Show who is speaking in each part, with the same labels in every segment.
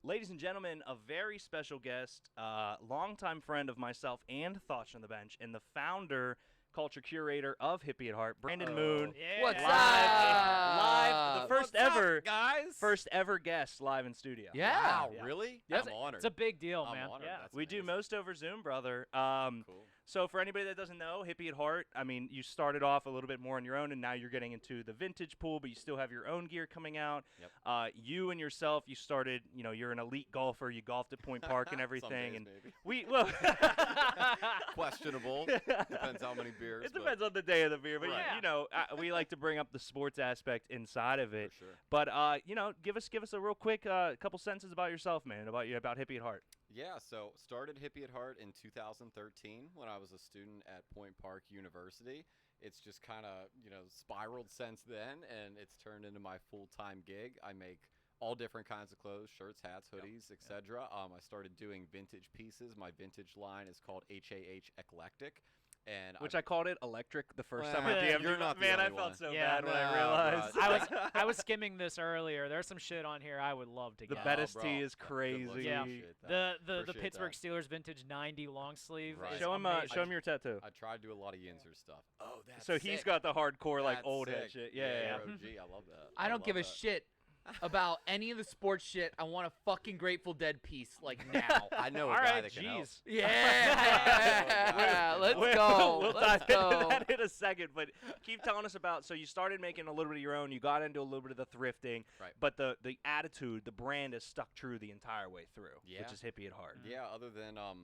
Speaker 1: Ladies and gentlemen, a very special guest, longtime friend of myself and Thoughts on the Bench, and the founder, culture curator of Hippy at Heart, Brandon Moon.
Speaker 2: Yeah.
Speaker 3: What's
Speaker 1: Live, the first
Speaker 2: What's up,
Speaker 1: ever,
Speaker 2: guys?
Speaker 1: first ever guest live in studio.
Speaker 3: Yeah.
Speaker 2: Wow,
Speaker 1: Yeah.
Speaker 2: really?
Speaker 3: Yeah.
Speaker 2: I'm honored.
Speaker 4: It's a big deal,
Speaker 2: I'm
Speaker 4: man.
Speaker 2: honored.
Speaker 4: Yeah.
Speaker 2: That's
Speaker 1: We do
Speaker 2: amazing.
Speaker 1: most over Zoom, brother.
Speaker 2: Cool.
Speaker 1: So for anybody that doesn't know, Hippy at Heart, I mean, you started off a little bit more on your own, and now you're getting into the vintage pool, but you still have your own gear coming out.
Speaker 2: Yep.
Speaker 1: You and yourself, you started, you're an elite golfer. You golfed at Point Park and everything.
Speaker 2: Some
Speaker 1: And
Speaker 2: days,
Speaker 1: we, well,
Speaker 2: questionable. Depends how many beers.
Speaker 1: it depends on the day of the beer, but
Speaker 2: Right.
Speaker 1: we like to bring up the sports aspect inside of it.
Speaker 2: For sure.
Speaker 1: But give us a real quick couple sentences about yourself, man, about Hippy at Heart.
Speaker 2: Yeah, so started Hippy at Heart in 2013 when I was a student at Point Park University. It's just kind of, spiraled since then, and it's turned into my full-time gig. I make all different kinds of clothes, shirts, hats, hoodies, etc. I started doing vintage pieces. My vintage line is called HAH Eclectic. And
Speaker 1: Which I called it electric the first time I
Speaker 2: Well,
Speaker 1: DM'd
Speaker 2: you're
Speaker 1: you.
Speaker 2: not the
Speaker 1: Man, I
Speaker 2: only
Speaker 1: felt
Speaker 2: one.
Speaker 1: so
Speaker 4: Yeah.
Speaker 1: bad when I
Speaker 2: No,
Speaker 1: realized.
Speaker 2: bro.
Speaker 4: I was skimming this earlier. There's some shit on here I would love to
Speaker 1: The
Speaker 4: get.
Speaker 1: Bettis
Speaker 2: bro.
Speaker 1: tee is
Speaker 2: Good
Speaker 1: crazy.
Speaker 2: looking.
Speaker 4: Yeah.
Speaker 2: Appreciate that.
Speaker 4: The
Speaker 2: Appreciate
Speaker 4: Pittsburgh
Speaker 2: that.
Speaker 4: Steelers vintage 90 long sleeve.
Speaker 2: Right.
Speaker 4: is
Speaker 1: Show him
Speaker 4: amazing.
Speaker 1: your tattoo.
Speaker 2: I tried to do a lot of Yinzer stuff. Oh, that's
Speaker 1: So he's
Speaker 2: sick.
Speaker 1: got the hardcore, like,
Speaker 2: That's
Speaker 1: old head
Speaker 2: sick.
Speaker 1: shit. Yeah.
Speaker 2: OG, I love that.
Speaker 3: I don't
Speaker 2: love
Speaker 3: give a
Speaker 2: that.
Speaker 3: shit about any of the sports shit. I want a fucking Grateful Dead piece, like, now.
Speaker 2: I know a
Speaker 4: All
Speaker 2: guy
Speaker 4: right,
Speaker 2: that can help.
Speaker 4: jeez.
Speaker 3: Yeah. Let's
Speaker 1: We'll
Speaker 3: go.
Speaker 1: dive
Speaker 3: Let's go.
Speaker 1: into that in a second, but keep telling us about. So you started making a little bit of your own. You got into a little bit of the thrifting,
Speaker 2: Right.
Speaker 1: but the attitude, the brand is stuck true the entire way through,
Speaker 2: Yeah.
Speaker 1: which is Hippy at Heart.
Speaker 2: Yeah, other than a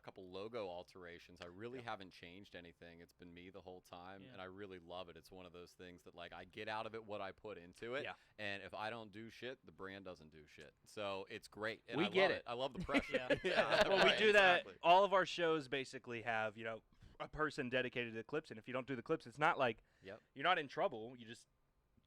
Speaker 2: couple logo alterations, I really haven't changed anything. It's been me the whole time,
Speaker 4: Yeah.
Speaker 2: and I really love it. It's one of those things that, like, I get out of it what I put into it,
Speaker 1: Yeah.
Speaker 2: and if I don't do shit, the brand doesn't do shit. So it's great. And
Speaker 3: We
Speaker 2: I
Speaker 3: get
Speaker 2: love
Speaker 3: it.
Speaker 2: I love the pressure.
Speaker 4: Yeah.
Speaker 1: Well,
Speaker 2: right,
Speaker 1: we do that.
Speaker 2: exactly.
Speaker 1: All of our shows basically have, a person dedicated to the clips, and if you don't do the clips, it's not like
Speaker 2: Yep.
Speaker 1: you're not in trouble. You just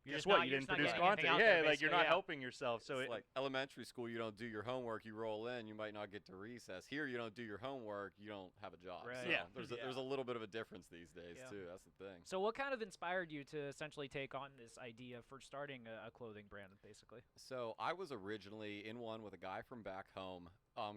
Speaker 4: You're
Speaker 1: guess
Speaker 4: just
Speaker 1: what?
Speaker 4: not-
Speaker 1: You
Speaker 4: you're
Speaker 1: didn't
Speaker 4: just not
Speaker 1: produce
Speaker 4: getting anything
Speaker 1: content.
Speaker 4: out
Speaker 1: Yeah,
Speaker 4: there,
Speaker 1: like you're
Speaker 4: basically,
Speaker 1: not
Speaker 4: yeah.
Speaker 1: helping yourself. So
Speaker 2: It's like elementary school, you don't do your homework, you roll in, you might not get to recess. Here, you don't do your homework, you don't have a job.
Speaker 4: Right.
Speaker 2: So
Speaker 1: Yeah.
Speaker 2: there's a little bit of a difference these days,
Speaker 4: Yeah.
Speaker 2: too. That's the thing.
Speaker 4: So what kind of inspired you to essentially take on this idea for starting a clothing brand, basically?
Speaker 2: So I was originally in one with a guy from back home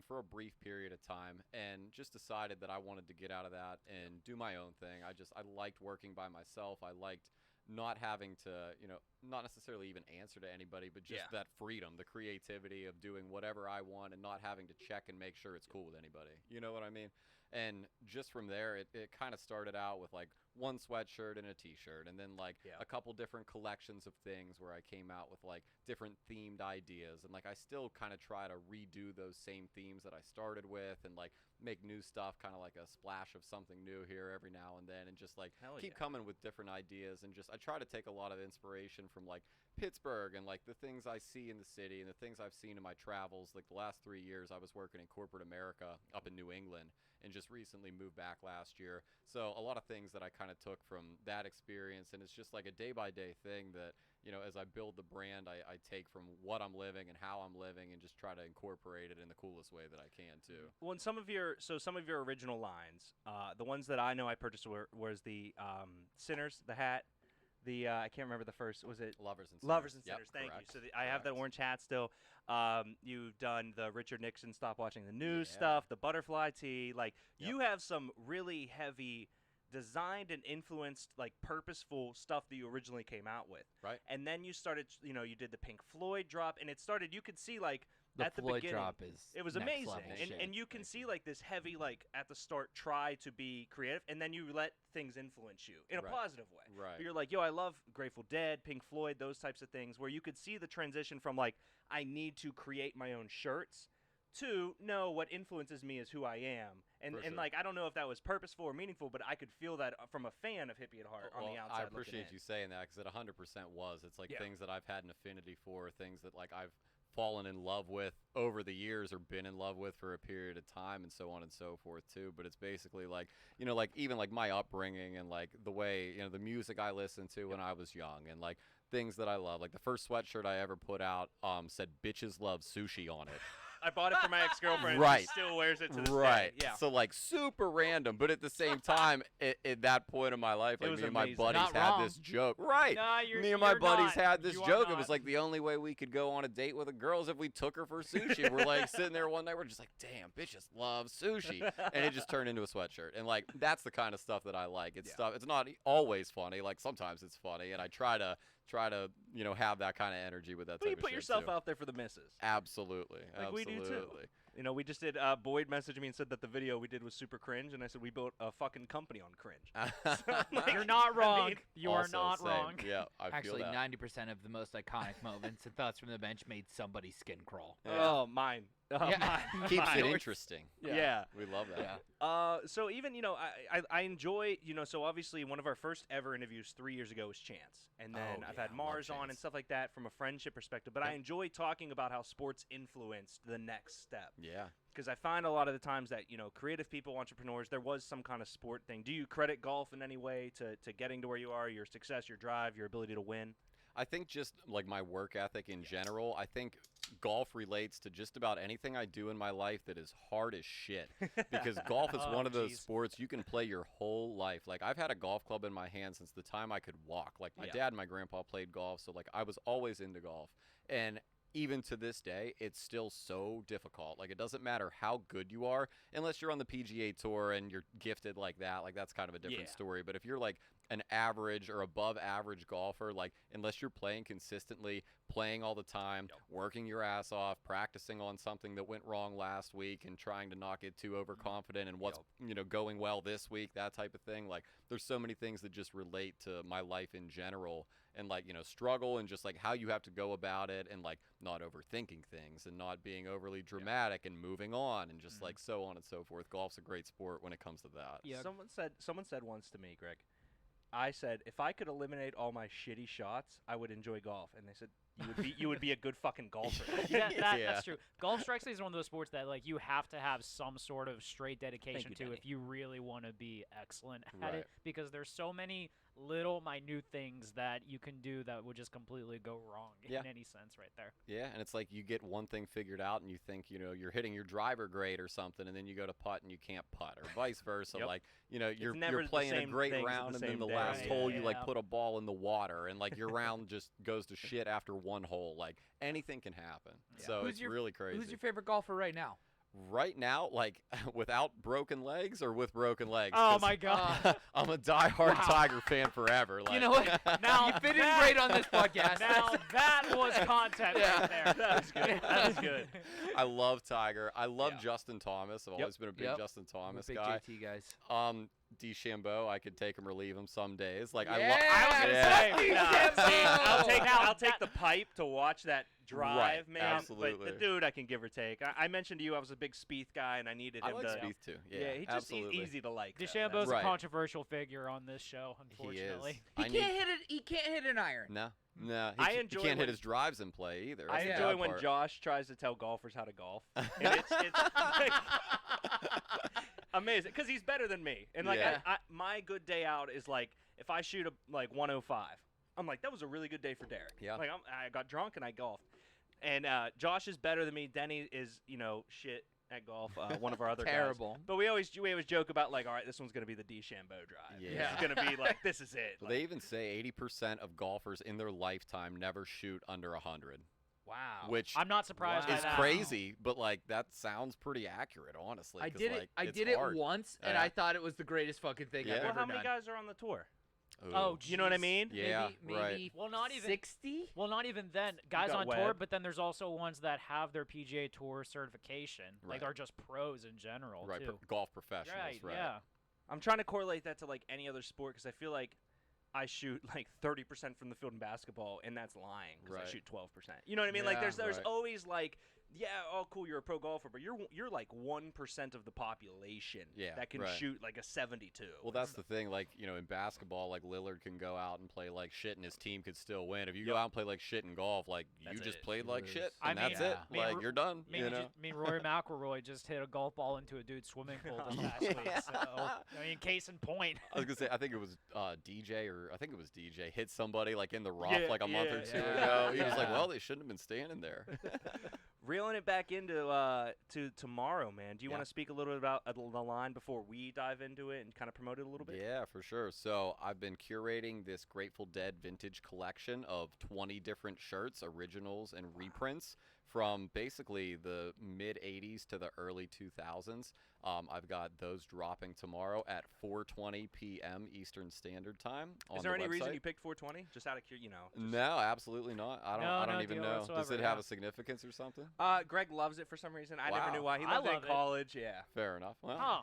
Speaker 2: for a brief period of time, and just decided that I wanted to get out of that and do my own thing. I liked working by myself. I liked not having to, not necessarily even answer to anybody, but just
Speaker 1: Yeah.
Speaker 2: that freedom, the creativity of doing whatever I want and not having to check and make sure it's cool with anybody. You know what I mean? And just from there, it kind of started out with like one sweatshirt and a t-shirt, and then like
Speaker 1: Yeah.
Speaker 2: a couple different collections of things where I came out with like different themed ideas, and like I still kind of try to redo those same themes that I started with, and like make new stuff, kind of like a splash of something new here every now and then, and just like
Speaker 1: Hell
Speaker 2: keep
Speaker 1: yeah.
Speaker 2: coming with different ideas. And just I try to take a lot of inspiration from like Pittsburgh and like the things I see in the city and the things I've seen in my travels. Like the last 3 years I was working in corporate America up in New England, and just recently moved back last year. So a lot of things that I kind of took from that experience, and it's just like a day-by-day thing that, as I build the brand, I take from what I'm living and how I'm living, and just try to incorporate it in the coolest way that I can too.
Speaker 1: Well, in some of your original lines, the ones that I know I purchased was the Sinners, the hat, the I can't remember the first. Was it
Speaker 2: Lovers and Sinners.
Speaker 1: Lovers and
Speaker 2: Yep,
Speaker 1: Sinners? Thank
Speaker 2: correct,
Speaker 1: you. So I have that
Speaker 2: correct.
Speaker 1: orange hat still. You've done the Richard Nixon Stop Watching the News
Speaker 2: Yeah.
Speaker 1: stuff, the butterfly tee. Like
Speaker 2: Yep.
Speaker 1: you have some really heavy, designed and influenced, like purposeful stuff that you originally came out with.
Speaker 2: Right.
Speaker 1: And then you started, you did the Pink Floyd drop, and it started. You could see like.
Speaker 3: The
Speaker 1: At the
Speaker 3: Floyd
Speaker 1: beginning,
Speaker 3: drop is
Speaker 1: it was
Speaker 3: next
Speaker 1: amazing,
Speaker 3: level
Speaker 1: and
Speaker 3: shit.
Speaker 1: you can see like this heavy, like at the start, try to be creative, and then you let things influence you in a
Speaker 2: Right.
Speaker 1: positive way.
Speaker 2: Right.
Speaker 1: But you're like, yo, I love Grateful Dead, Pink Floyd, those types of things, where you could see the transition from like I need to create my own shirts to no, what influences me is who I am, and
Speaker 2: For sure.
Speaker 1: like I don't know if that was purposeful or meaningful, but I could feel that from a fan of Hippy at Heart on the outside.
Speaker 2: I
Speaker 1: looking
Speaker 2: appreciate
Speaker 1: in.
Speaker 2: you saying that, because it 100% was. It's like
Speaker 1: Yeah.
Speaker 2: things that I've had an affinity for, things that like I've fallen in love with over the years, or been in love with for a period of time, and so on and so forth too. But it's basically like, like even like my upbringing, and like the way, the music I listened to when I was young, and like things that I love. Like the first sweatshirt I ever put out said "Bitches Love Sushi" on it.
Speaker 1: I bought it for my ex-girlfriend. And
Speaker 2: Right.
Speaker 1: she still wears it to this
Speaker 2: Right.
Speaker 1: day. Yeah.
Speaker 2: So like super random, but at the same time, at that point in my life,
Speaker 1: It
Speaker 2: like
Speaker 1: was
Speaker 2: me and my
Speaker 1: amazing.
Speaker 2: buddies
Speaker 3: Not
Speaker 2: had
Speaker 3: wrong.
Speaker 2: this joke. Right.
Speaker 4: Nah, you're,
Speaker 2: Me and my
Speaker 4: you're
Speaker 2: buddies
Speaker 4: not.
Speaker 2: had this
Speaker 4: You are
Speaker 2: joke. It
Speaker 4: not.
Speaker 2: was like the only way we could go on a date with a girl is if we took her for sushi. We're like sitting there one night, we're just like, damn, bitches love sushi, and it just turned into a sweatshirt. And like that's the kind of stuff that I like. It's stuff. It's not always funny. Like sometimes it's funny, and I try to have that kind of energy with that.
Speaker 1: But
Speaker 2: type
Speaker 1: you
Speaker 2: of
Speaker 1: put
Speaker 2: shit,
Speaker 1: yourself
Speaker 2: too.
Speaker 1: out there for the misses.
Speaker 2: Absolutely.
Speaker 1: Like we do, too.
Speaker 2: Absolutely.
Speaker 1: You know, we just did. Boyd messaged me and said that the video we did was super cringe, and I said we built a fucking company on cringe. Like,
Speaker 4: You're not
Speaker 1: I
Speaker 4: wrong.
Speaker 1: mean,
Speaker 4: You are
Speaker 2: Also,
Speaker 4: not
Speaker 2: same.
Speaker 4: wrong.
Speaker 2: Yeah, I
Speaker 3: Actually,
Speaker 2: feel that.
Speaker 3: 90% of the most iconic moments and thoughts from the bench made somebody's skin crawl.
Speaker 2: Yeah.
Speaker 1: Oh, mine.
Speaker 3: Yeah.
Speaker 2: Keeps
Speaker 1: mine.
Speaker 2: it interesting.
Speaker 1: Yeah.
Speaker 2: We love that.
Speaker 3: Yeah.
Speaker 1: So even I enjoy so obviously one of our first ever interviews 3 years ago was Chance, and then
Speaker 2: Oh,
Speaker 1: I've
Speaker 2: yeah,
Speaker 1: had
Speaker 2: love
Speaker 1: Mars on
Speaker 2: Chance.
Speaker 1: and stuff like that from a friendship perspective. But I
Speaker 2: Yep.
Speaker 1: enjoy talking about how sports influenced the next step,
Speaker 2: Yeah.
Speaker 1: because I find a lot of the times that creative people, entrepreneurs, there was some kind of sport thing. Do you credit golf in any way to getting to where you are, your success, your drive, your ability to win?
Speaker 2: I think just like my work ethic in general, I think golf relates to just about anything I do in my life that is hard as shit. Because golf is
Speaker 4: Oh,
Speaker 2: one of those
Speaker 4: jeez.
Speaker 2: sports you can play your whole life. Like I've had a golf club in my hand since the time I could walk. Like my
Speaker 1: Yeah.
Speaker 2: dad and my grandpa played golf, so like I was always into golf. And even to this day, it's still so difficult. Like it doesn't matter how good you are, unless you're on the PGA Tour and you're gifted like that. Like that's kind of a different
Speaker 1: Yeah.
Speaker 2: story. But if you're like an average or above average golfer, like unless you're playing consistently, playing all the time, working your ass off, practicing on something that went wrong last week and trying to not get too overconfident and what's going well this week, that type of thing. Like there's so many things that just relate to my life in general, and like struggle and just like how you have to go about it, and like not overthinking things and not being overly dramatic and moving on, and just like so on and so forth. Golf's a great sport when it comes to that.
Speaker 4: Yeah.
Speaker 1: Someone said once to me, Greg, I said, if I could eliminate all my shitty shots, I would enjoy golf. And they said, you would be a good fucking golfer.
Speaker 4: Yeah,
Speaker 2: Yeah.
Speaker 4: that's true. Golf strikes me as one of those sports that like you have to have some sort of straight dedication
Speaker 1: you,
Speaker 4: to
Speaker 1: Danny.
Speaker 4: if you really want to be excellent at
Speaker 2: Right.
Speaker 4: it, because there's so many little minute things that you can do that would just completely go wrong
Speaker 2: Yeah.
Speaker 4: in any sense right there.
Speaker 2: Yeah, and it's like you get one thing figured out and you think, you're hitting your driver great or something, and then you go to putt and you can't putt, or vice versa.
Speaker 1: Yep.
Speaker 2: Like, you're
Speaker 1: never the
Speaker 2: playing a
Speaker 1: same
Speaker 2: great
Speaker 1: things at
Speaker 2: round,
Speaker 1: the
Speaker 2: and then
Speaker 1: same
Speaker 2: the
Speaker 1: day.
Speaker 2: last
Speaker 1: Right,
Speaker 2: hole
Speaker 4: yeah,
Speaker 2: you like
Speaker 4: yeah.
Speaker 2: put a ball in the water, and like your round just goes to shit after one hole. Like anything can happen.
Speaker 4: Yeah.
Speaker 2: So
Speaker 3: Who's
Speaker 2: it's
Speaker 3: your-
Speaker 2: really crazy.
Speaker 3: Who's your favorite golfer right now?
Speaker 2: Right now, like without broken legs or with broken legs?
Speaker 4: Oh
Speaker 2: 'Cause
Speaker 4: my god.
Speaker 2: I'm a diehard
Speaker 3: Wow.
Speaker 2: Tiger fan forever. Like,
Speaker 3: You know what?
Speaker 4: Now
Speaker 3: You fit in
Speaker 4: that-
Speaker 3: great on this podcast.
Speaker 4: Now that was content right there.
Speaker 1: That was good. That was good.
Speaker 2: I love Tiger. I love
Speaker 1: Yeah.
Speaker 2: Justin Thomas. I've
Speaker 1: Yep.
Speaker 2: always been a big
Speaker 3: Yep.
Speaker 2: Justin Thomas
Speaker 3: Big
Speaker 2: guy.
Speaker 3: JT guys.
Speaker 2: DeChambeau, I could take him or leave him some days. Like
Speaker 3: Yeah.
Speaker 2: I love.
Speaker 4: I was gonna
Speaker 2: Yeah.
Speaker 4: say,
Speaker 1: Nah, see, I'll take
Speaker 4: Now
Speaker 1: I'll take
Speaker 4: that-
Speaker 1: the pipe to watch that drive,
Speaker 2: Right,
Speaker 1: man.
Speaker 2: absolutely.
Speaker 1: But the dude, I can give or take. I mentioned to you I was a big Spieth guy, and I needed
Speaker 2: I
Speaker 1: him
Speaker 2: like
Speaker 1: to.
Speaker 2: Spieth too. Yeah,
Speaker 1: Yeah, he's just
Speaker 2: absolutely.
Speaker 1: easy to like. though.
Speaker 4: DeChambeau's
Speaker 2: Right.
Speaker 4: a controversial figure on this show,
Speaker 2: He is.
Speaker 4: unfortunately.
Speaker 3: He
Speaker 2: I
Speaker 3: can't
Speaker 2: need-
Speaker 3: hit it. He can't hit an iron.
Speaker 2: No, no.
Speaker 1: I
Speaker 2: He
Speaker 1: enjoy
Speaker 2: can't
Speaker 1: when-
Speaker 2: hit his drives in play either.
Speaker 1: I
Speaker 2: That's the
Speaker 1: enjoy
Speaker 2: bad
Speaker 1: when
Speaker 2: part.
Speaker 1: Josh tries to tell golfers how to golf. And it's like, amazing because he's better than me. And like
Speaker 2: Yeah.
Speaker 1: my good day out is like if I shoot a like 105, I'm like that was a really good day for Derek.
Speaker 2: Yeah.
Speaker 1: Like I got drunk and I golfed. And Josh is better than me. Denny is shit at golf. One of our other guys.
Speaker 3: Terrible.
Speaker 1: But we always joke about like, all right, this one's gonna be the DeChambeau drive.
Speaker 2: Yeah.
Speaker 1: It's gonna be like this is it.
Speaker 2: Well,
Speaker 1: Like,
Speaker 2: they even say 80% of golfers in their lifetime never shoot under 100,
Speaker 1: wow.
Speaker 2: which
Speaker 4: I'm not surprised by
Speaker 2: is
Speaker 4: that.
Speaker 2: crazy, but like that sounds pretty accurate, honestly.
Speaker 3: I
Speaker 2: 'cause,
Speaker 3: did
Speaker 2: like,
Speaker 3: it. I
Speaker 2: it's
Speaker 3: did it
Speaker 2: hard.
Speaker 3: once, and
Speaker 2: Yeah.
Speaker 3: I thought it was the greatest fucking thing
Speaker 2: Yeah.
Speaker 3: I've
Speaker 1: Well,
Speaker 3: ever
Speaker 1: how many
Speaker 3: done.
Speaker 1: guys are on the tour?
Speaker 4: Oh,
Speaker 1: You know what I
Speaker 4: jeez.
Speaker 1: mean?
Speaker 2: Yeah,
Speaker 3: maybe
Speaker 2: right.
Speaker 4: Well, not even
Speaker 3: 60.
Speaker 4: Well, not even then. Guys
Speaker 1: got
Speaker 4: on tour,
Speaker 1: Webb.
Speaker 4: but then there's also ones that have their PGA Tour certification.
Speaker 2: Right.
Speaker 4: Like, they're just pros in general,
Speaker 2: Right,
Speaker 4: too.
Speaker 2: golf professionals, right?
Speaker 4: yeah.
Speaker 1: I'm trying to correlate that to like any other sport because I feel like I shoot like 30% from the field in basketball, and that's lying because
Speaker 2: Right.
Speaker 1: I shoot 12%. You know what I mean? Like
Speaker 3: Yeah.
Speaker 1: there's
Speaker 2: Right.
Speaker 1: always like, yeah, oh cool, you're a pro golfer, but you're like 1% of the population
Speaker 2: Yeah,
Speaker 1: that can
Speaker 2: right.
Speaker 1: shoot like a 72.
Speaker 2: Well, that's the thing. Like, in basketball, like Lillard can go out and play like shit, and his team could still win. If you go
Speaker 1: Yep.
Speaker 2: out and play like shit in golf, like
Speaker 1: That's
Speaker 2: you just
Speaker 1: it.
Speaker 2: played like
Speaker 3: Lose.
Speaker 2: shit,
Speaker 4: I
Speaker 2: and that's
Speaker 3: mean,
Speaker 2: it.
Speaker 4: I mean,
Speaker 2: Like you're done.
Speaker 4: Me and Rory McIlroy just hit a golf ball into a dude's swimming pool this past week. So, I mean, case in point.
Speaker 2: I was gonna say, I think it was DJ hit somebody like in the rough
Speaker 1: Yeah,
Speaker 2: like a month or
Speaker 1: yeah,
Speaker 2: two
Speaker 3: yeah.
Speaker 2: ago. He was like,
Speaker 3: Yeah.
Speaker 2: well, they shouldn't have been standing there.
Speaker 1: Reeling it back into to tomorrow, man. Do you want to speak a little bit about the line before we dive into it and kind of promote it a little bit?
Speaker 2: Yeah, for sure. So I've been curating this Grateful Dead vintage collection of 20 different shirts, originals and reprints from basically the mid 80s to the early 2000s. I've got those dropping tomorrow at 4:20 p.m. Eastern Standard Time.
Speaker 1: Is there any reason you picked 420? Just out of curiosity,
Speaker 2: No, absolutely not. I don't even know. Does it have a significance or something?
Speaker 1: Greg loves it for some reason. I
Speaker 2: Wow.
Speaker 1: never knew why. He loved it in college. Yeah.
Speaker 2: Fair enough. Well,
Speaker 4: Huh.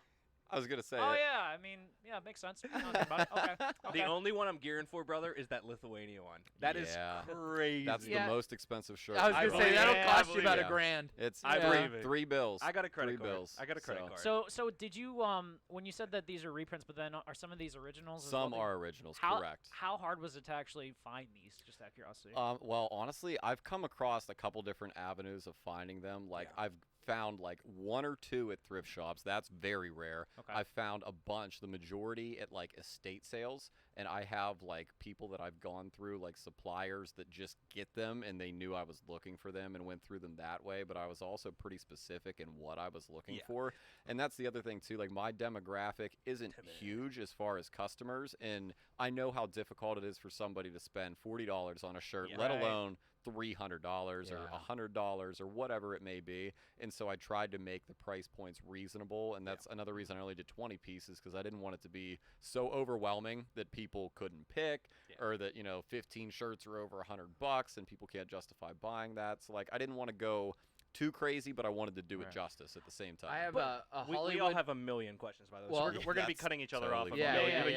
Speaker 2: I was gonna say.
Speaker 4: Oh yeah, I mean, yeah, it makes sense. Now that I think about it. Okay.
Speaker 1: The only one I'm gearing for, brother, is that Lithuania one. That is crazy.
Speaker 2: That's the most expensive shirt.
Speaker 3: I was gonna say that'll cost you about $1,000.
Speaker 2: It's
Speaker 1: I believe it.
Speaker 2: $3.
Speaker 1: I got a credit
Speaker 2: $3
Speaker 1: card.
Speaker 2: bills.
Speaker 1: I got a credit card.
Speaker 4: So did you when you said that these are reprints, but then are some of these originals?
Speaker 2: Some are originals,
Speaker 4: how,
Speaker 2: correct.
Speaker 4: How hard was it to actually find these? Just out of curiosity.
Speaker 2: Well, honestly, I've come across a couple different avenues of finding them. Like I've found like one or two at thrift shops. That's very rare.
Speaker 4: Okay.
Speaker 2: I've found a bunch, the majority at like estate sales, and I have like people that I've gone through, like suppliers that just get them and they knew I was looking for them and went through them that way, but I was also pretty specific in what I was looking for. And that's the other thing too, like my demographic isn't huge as far as customers, and I know how difficult it is for somebody to spend $40 on a shirt, let alone $300 or $100 or whatever it may be. And so I tried to make the price points reasonable, and that's another reason I only did 20 pieces, because I didn't want it to be so overwhelming that people couldn't pick, or that 15 shirts are over $100 and people can't justify buying that. So like I didn't want to go too crazy, but I wanted to do it justice at the same time.
Speaker 3: I have a Hollywood.
Speaker 1: We all have a million questions, by the way.
Speaker 3: Well,
Speaker 1: so we're going to be cutting each other off.
Speaker 2: totally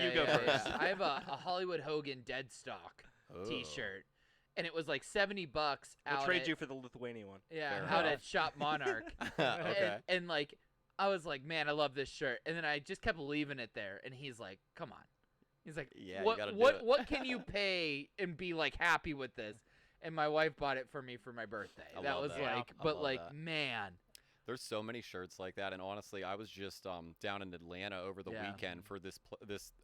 Speaker 1: You go first.
Speaker 3: I have a Hollywood Hogan Dead Stock T-shirt, and it was like $70 out.
Speaker 1: We'll trade you for the Lithuania one.
Speaker 3: Yeah,
Speaker 2: Fair
Speaker 3: out
Speaker 2: enough.
Speaker 3: at Shop Monarch.
Speaker 2: Okay.
Speaker 3: And like, I was like, man, I love this shirt, and then I just kept leaving it there, and he's like, come on. He's like,
Speaker 2: Yeah, you
Speaker 3: what
Speaker 2: gotta do
Speaker 3: what
Speaker 2: it."
Speaker 3: what can you pay and be like happy with this? And my wife bought it for me for my birthday.
Speaker 2: I
Speaker 3: That
Speaker 2: love
Speaker 3: was
Speaker 2: that.
Speaker 3: like,
Speaker 2: I
Speaker 3: but
Speaker 2: love
Speaker 3: like,
Speaker 2: that.
Speaker 3: man.
Speaker 2: There's so many shirts like that, and honestly, I was just down in Atlanta over the weekend for this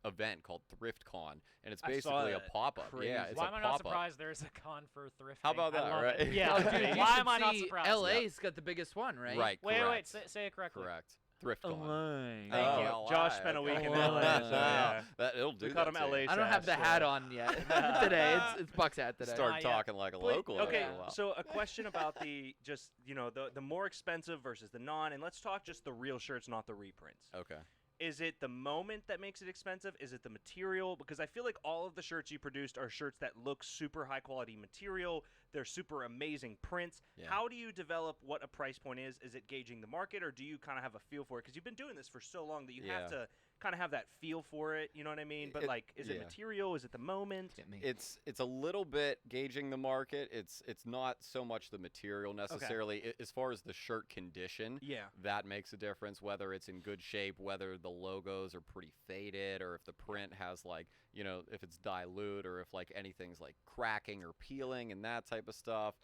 Speaker 2: event called ThriftCon, and it's
Speaker 1: I saw
Speaker 2: basically a
Speaker 1: that.
Speaker 2: pop-up.
Speaker 1: Crazy.
Speaker 2: Yeah, it's
Speaker 4: Why
Speaker 2: a
Speaker 4: am I not
Speaker 2: pop-up.
Speaker 4: surprised there's a con for thrifting?
Speaker 2: How about
Speaker 4: I
Speaker 2: that,
Speaker 4: love
Speaker 2: right?
Speaker 4: it. Yeah.
Speaker 3: Oh, dude, you
Speaker 4: Why
Speaker 3: should
Speaker 4: am I not
Speaker 3: see
Speaker 4: surprised?
Speaker 3: LA's got the biggest one, right?
Speaker 2: Right.
Speaker 4: Wait,
Speaker 2: correct.
Speaker 4: say it correctly.
Speaker 2: Correct. ThriftCon.
Speaker 3: Thank
Speaker 1: Thank you.
Speaker 2: LA.
Speaker 1: Josh spent a week in
Speaker 2: Okay.
Speaker 1: LA, so yeah.
Speaker 2: It'll do
Speaker 1: We called
Speaker 2: that
Speaker 1: him
Speaker 2: to you.
Speaker 1: LA.
Speaker 3: I don't have the
Speaker 1: Sash,
Speaker 3: hat
Speaker 1: so-
Speaker 3: on yet today. It's Buck's hat today.
Speaker 2: Start
Speaker 4: Not yet.
Speaker 2: talking like a
Speaker 1: Wait,
Speaker 2: local.
Speaker 1: okay,
Speaker 2: after a while.
Speaker 1: so a question about the the more expensive versus the non, and let's talk just the real shirts, not the reprints.
Speaker 2: Okay.
Speaker 1: Is it the moment that makes it expensive? Is it the material? Because I feel like all of the shirts you produced are shirts that look super high quality material. They're super amazing prints.
Speaker 2: Yeah.
Speaker 1: How do you develop what a price point is? Is it gauging the market, or do you kind of have a feel for it? Because you've been doing this for so long that you have to kind of have that feel for it. You know what I mean? But like, is it material? Is it the moment?
Speaker 2: It's a little bit gauging the market. It's not so much the material necessarily. As far as the shirt condition, that makes a difference. Whether it's in good shape, whether the logos are pretty faded, or if the print has like, if it's dilute, or if like anything's like cracking or peeling and that type of stuff.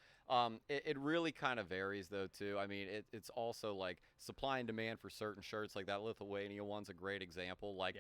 Speaker 2: It really kind of varies though too. I mean, it's also like supply and demand for certain shirts. Like that Lithuania one's a great example. Like,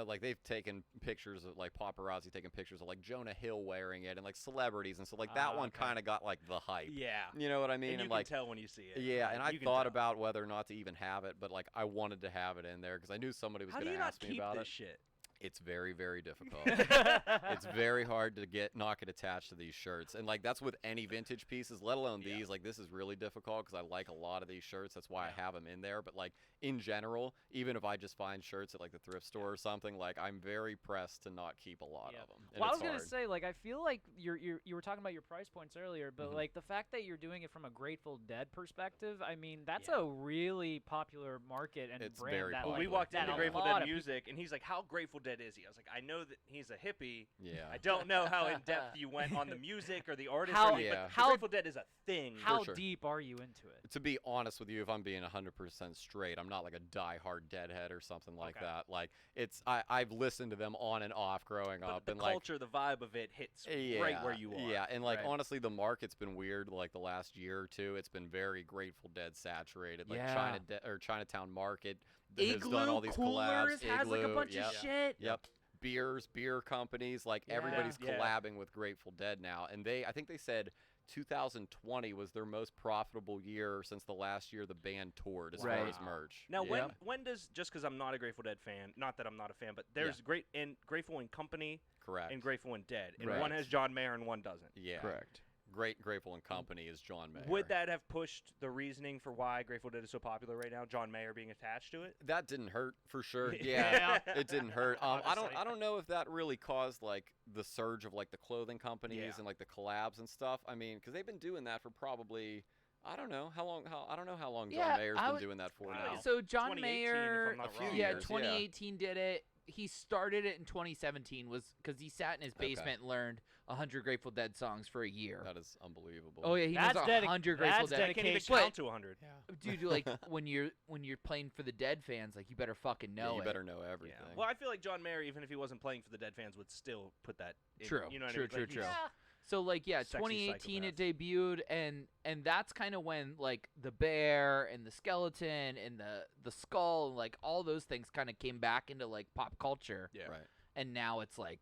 Speaker 2: like they've taken pictures of like paparazzi taking pictures of like Jonah Hill wearing it and like celebrities, and so like that one kind of got like the hype.
Speaker 1: Yeah.
Speaker 2: You know what I mean?
Speaker 1: And you
Speaker 2: like
Speaker 1: can tell when you see it.
Speaker 2: Yeah, and I
Speaker 1: You can
Speaker 2: thought
Speaker 1: tell.
Speaker 2: about whether or not to even have it, but like I wanted to have it in there because I knew somebody was
Speaker 1: How do
Speaker 2: going
Speaker 1: you
Speaker 2: to
Speaker 1: not
Speaker 2: ask me
Speaker 1: keep
Speaker 2: about
Speaker 1: this
Speaker 2: it.
Speaker 1: shit?
Speaker 2: It's very, very difficult. It's very hard to not get attached to these shirts, and like that's with any vintage pieces, let alone these. Like this is really difficult because I like a lot of these shirts. That's why I have them in there. But like in general, even if I just find shirts at like the thrift store or something, like I'm very pressed to not keep a lot of them. And
Speaker 4: Well, I
Speaker 2: it's
Speaker 4: was gonna
Speaker 2: hard.
Speaker 4: say, like, I feel like you were talking about your price points earlier, but like the fact that you're doing it from a Grateful Dead perspective, I mean, that's a really popular market and
Speaker 2: It's
Speaker 4: brand.
Speaker 2: very
Speaker 4: that,
Speaker 2: popular.
Speaker 1: Well, we
Speaker 4: like,
Speaker 1: walked
Speaker 4: that
Speaker 1: into
Speaker 4: a
Speaker 1: Grateful
Speaker 4: lot
Speaker 1: Dead
Speaker 4: of
Speaker 1: music, and he's like, "How Grateful Dead is he?" I was like, "I know that he's a hippie.
Speaker 2: Yeah.
Speaker 1: I don't know how in depth you went on the music or the artist,
Speaker 4: How-
Speaker 1: or anything, but
Speaker 4: how-
Speaker 1: Grateful Dead is a thing."
Speaker 4: How
Speaker 2: sure.
Speaker 4: deep are you into it?
Speaker 2: To be honest with you, if I'm being 100% straight, I'm not like a die-hard Deadhead or something like
Speaker 4: Okay.
Speaker 2: that. Like I've listened to them on and off growing
Speaker 1: But
Speaker 2: up,
Speaker 1: the
Speaker 2: and
Speaker 1: culture, the vibe of it hits right where you are.
Speaker 2: Yeah, and like
Speaker 4: Right.
Speaker 2: honestly, the market's been weird. Like the last year or two, it's been very Grateful Dead saturated. Like
Speaker 3: Yeah.
Speaker 2: Chinatown Market has
Speaker 3: Igloo
Speaker 2: done all these
Speaker 3: Coolers
Speaker 2: collabs.
Speaker 3: has like a
Speaker 2: Igloo,
Speaker 3: bunch
Speaker 2: yep.
Speaker 3: of shit.
Speaker 2: Yep. Beer companies, like
Speaker 3: Yeah.
Speaker 2: everybody's
Speaker 1: Yeah.
Speaker 2: collabing with Grateful Dead now, and I think they said 2020 was their most profitable year since the last year the band toured as far
Speaker 3: Right.
Speaker 2: as merch.
Speaker 1: Now,
Speaker 3: Yeah.
Speaker 1: when does, just because I'm not a Grateful Dead fan, not that I'm not a fan, but there's Grateful and Company
Speaker 2: Correct.
Speaker 1: and Grateful and Dead, and
Speaker 3: Right.
Speaker 1: one has John Mayer and one doesn't.
Speaker 2: Yeah.
Speaker 3: Correct.
Speaker 2: Great Grateful and Company is John Mayer.
Speaker 1: Would that have pushed the reasoning for why Grateful Dead is so popular right now? John Mayer being attached to it.
Speaker 2: That didn't hurt for sure.
Speaker 4: Yeah.
Speaker 2: Yeah, it didn't hurt. I
Speaker 4: Obviously.
Speaker 2: don't know if that really caused like the surge of like the clothing companies
Speaker 1: Yeah.
Speaker 2: and like the collabs and stuff. I mean, because they've been doing that for probably I don't know how long. I don't know how long John
Speaker 3: Yeah,
Speaker 2: Mayer's
Speaker 3: I
Speaker 2: been
Speaker 3: would-
Speaker 2: doing that for
Speaker 1: Wow.
Speaker 2: now.
Speaker 3: So John
Speaker 1: 2018,
Speaker 3: Mayer,
Speaker 1: if I'm not
Speaker 2: A few
Speaker 1: wrong.
Speaker 3: yeah,
Speaker 2: years,
Speaker 3: 2018 did it. He started it in 2017 was because he sat in his
Speaker 2: Okay.
Speaker 3: basement and learned 100 Grateful Dead songs for a year.
Speaker 2: That is unbelievable.
Speaker 3: Oh yeah, he
Speaker 4: That's
Speaker 3: knows
Speaker 4: dedic-
Speaker 3: 100 Grateful
Speaker 4: that's
Speaker 3: Dead.
Speaker 1: I can't even
Speaker 4: dedication.
Speaker 1: count to 100.
Speaker 2: Yeah.
Speaker 3: Dude, like when you're playing for the Dead fans, like you better fucking know
Speaker 2: you
Speaker 3: it.
Speaker 2: better know everything.
Speaker 1: Yeah. Well, I feel like John Mayer, even if he wasn't playing for the Dead fans, would still put that in.
Speaker 3: True,
Speaker 1: You know what
Speaker 3: true,
Speaker 1: I mean?
Speaker 3: true,
Speaker 1: Like,
Speaker 3: true.
Speaker 1: he's-
Speaker 3: So like yeah,
Speaker 1: Sexy
Speaker 3: 2018 it
Speaker 1: psychopath.
Speaker 3: debuted, and that's kind of when like the bear and the skeleton and the skull and like all those things kind of came back into like pop culture,
Speaker 1: Yeah.
Speaker 2: Right.
Speaker 3: and now it's like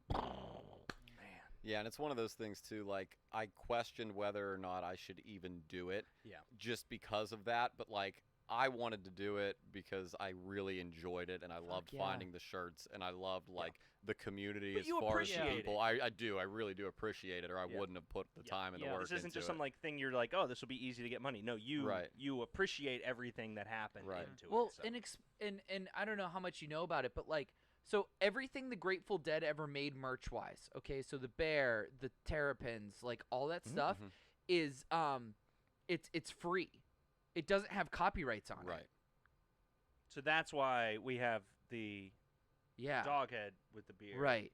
Speaker 1: Man.
Speaker 2: Yeah, and it's one of those things too. Like I questioned whether or not I should even do it.
Speaker 1: Yeah.
Speaker 2: Just because of that, but like I wanted to do it because I really enjoyed it and I loved
Speaker 3: yeah.
Speaker 2: finding the shirts and I loved like the community
Speaker 1: But
Speaker 2: as
Speaker 1: you
Speaker 2: far as
Speaker 1: appreciate it.
Speaker 2: people. I do. I really do appreciate it or I
Speaker 1: Yeah.
Speaker 2: wouldn't have put the
Speaker 1: Yeah.
Speaker 2: time and the
Speaker 4: Yeah.
Speaker 2: work
Speaker 1: This isn't
Speaker 2: into
Speaker 1: just
Speaker 2: it.
Speaker 1: some like thing you're like, oh, this will be easy to get money. No, you
Speaker 2: Right.
Speaker 1: you appreciate everything that happened
Speaker 2: Right.
Speaker 1: into
Speaker 3: well,
Speaker 1: it. So.
Speaker 3: and I don't know how much you know about it, but like so everything the Grateful Dead ever made merch wise, okay, so the bear, the terrapins, like all that stuff
Speaker 2: Mhm.
Speaker 3: is it's free. It doesn't have copyrights on
Speaker 2: Right.
Speaker 3: it.
Speaker 1: So that's why we have the
Speaker 3: Yeah.
Speaker 1: dog head with the beard.
Speaker 3: Right.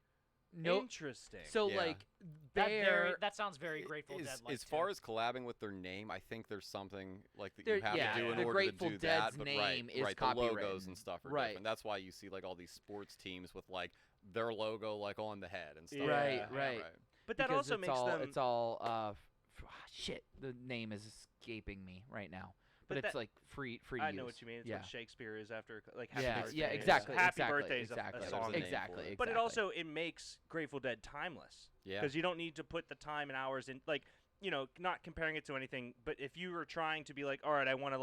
Speaker 3: No.
Speaker 1: Interesting.
Speaker 3: So
Speaker 2: Yeah.
Speaker 3: like
Speaker 4: That
Speaker 3: bear.
Speaker 4: that sounds very Grateful Dead like.
Speaker 2: As far as collabing with their name, I think there's something like that
Speaker 3: There-
Speaker 2: you have
Speaker 3: yeah,
Speaker 2: to do in
Speaker 3: the
Speaker 2: order
Speaker 3: Grateful
Speaker 2: to do
Speaker 3: Dead's
Speaker 2: that. But
Speaker 3: name
Speaker 2: right,
Speaker 3: is
Speaker 2: right, the logos
Speaker 3: copywritten.
Speaker 2: and stuff are
Speaker 3: Right.
Speaker 2: different. That's why you see like all these sports teams with like their logo like on the head and stuff.
Speaker 1: Yeah.
Speaker 3: Right,
Speaker 2: like that.
Speaker 3: right.
Speaker 1: but that
Speaker 3: because
Speaker 1: also
Speaker 3: it's
Speaker 1: makes
Speaker 3: all,
Speaker 1: them.
Speaker 3: It's all shit. The name is escaping me right now. But
Speaker 1: But
Speaker 3: it's
Speaker 1: that-
Speaker 3: like free to
Speaker 1: I
Speaker 3: use.
Speaker 1: know what you mean. It's
Speaker 3: yeah.
Speaker 1: what Shakespeare is after, like Happy
Speaker 3: Yeah,
Speaker 1: Birthday.
Speaker 3: yeah,
Speaker 1: is-
Speaker 3: exactly.
Speaker 1: Happy
Speaker 3: exactly,
Speaker 1: Birthday is
Speaker 3: exactly,
Speaker 1: a
Speaker 2: Yeah,
Speaker 1: song.
Speaker 2: there's a name
Speaker 3: exactly,
Speaker 2: for it.
Speaker 1: But it
Speaker 3: exactly.
Speaker 1: also it makes Grateful Dead timeless.
Speaker 2: Yeah.
Speaker 1: Because you don't need to put the time and hours in, like, you know, not comparing it to anything, but if you were trying to be like, all right, I want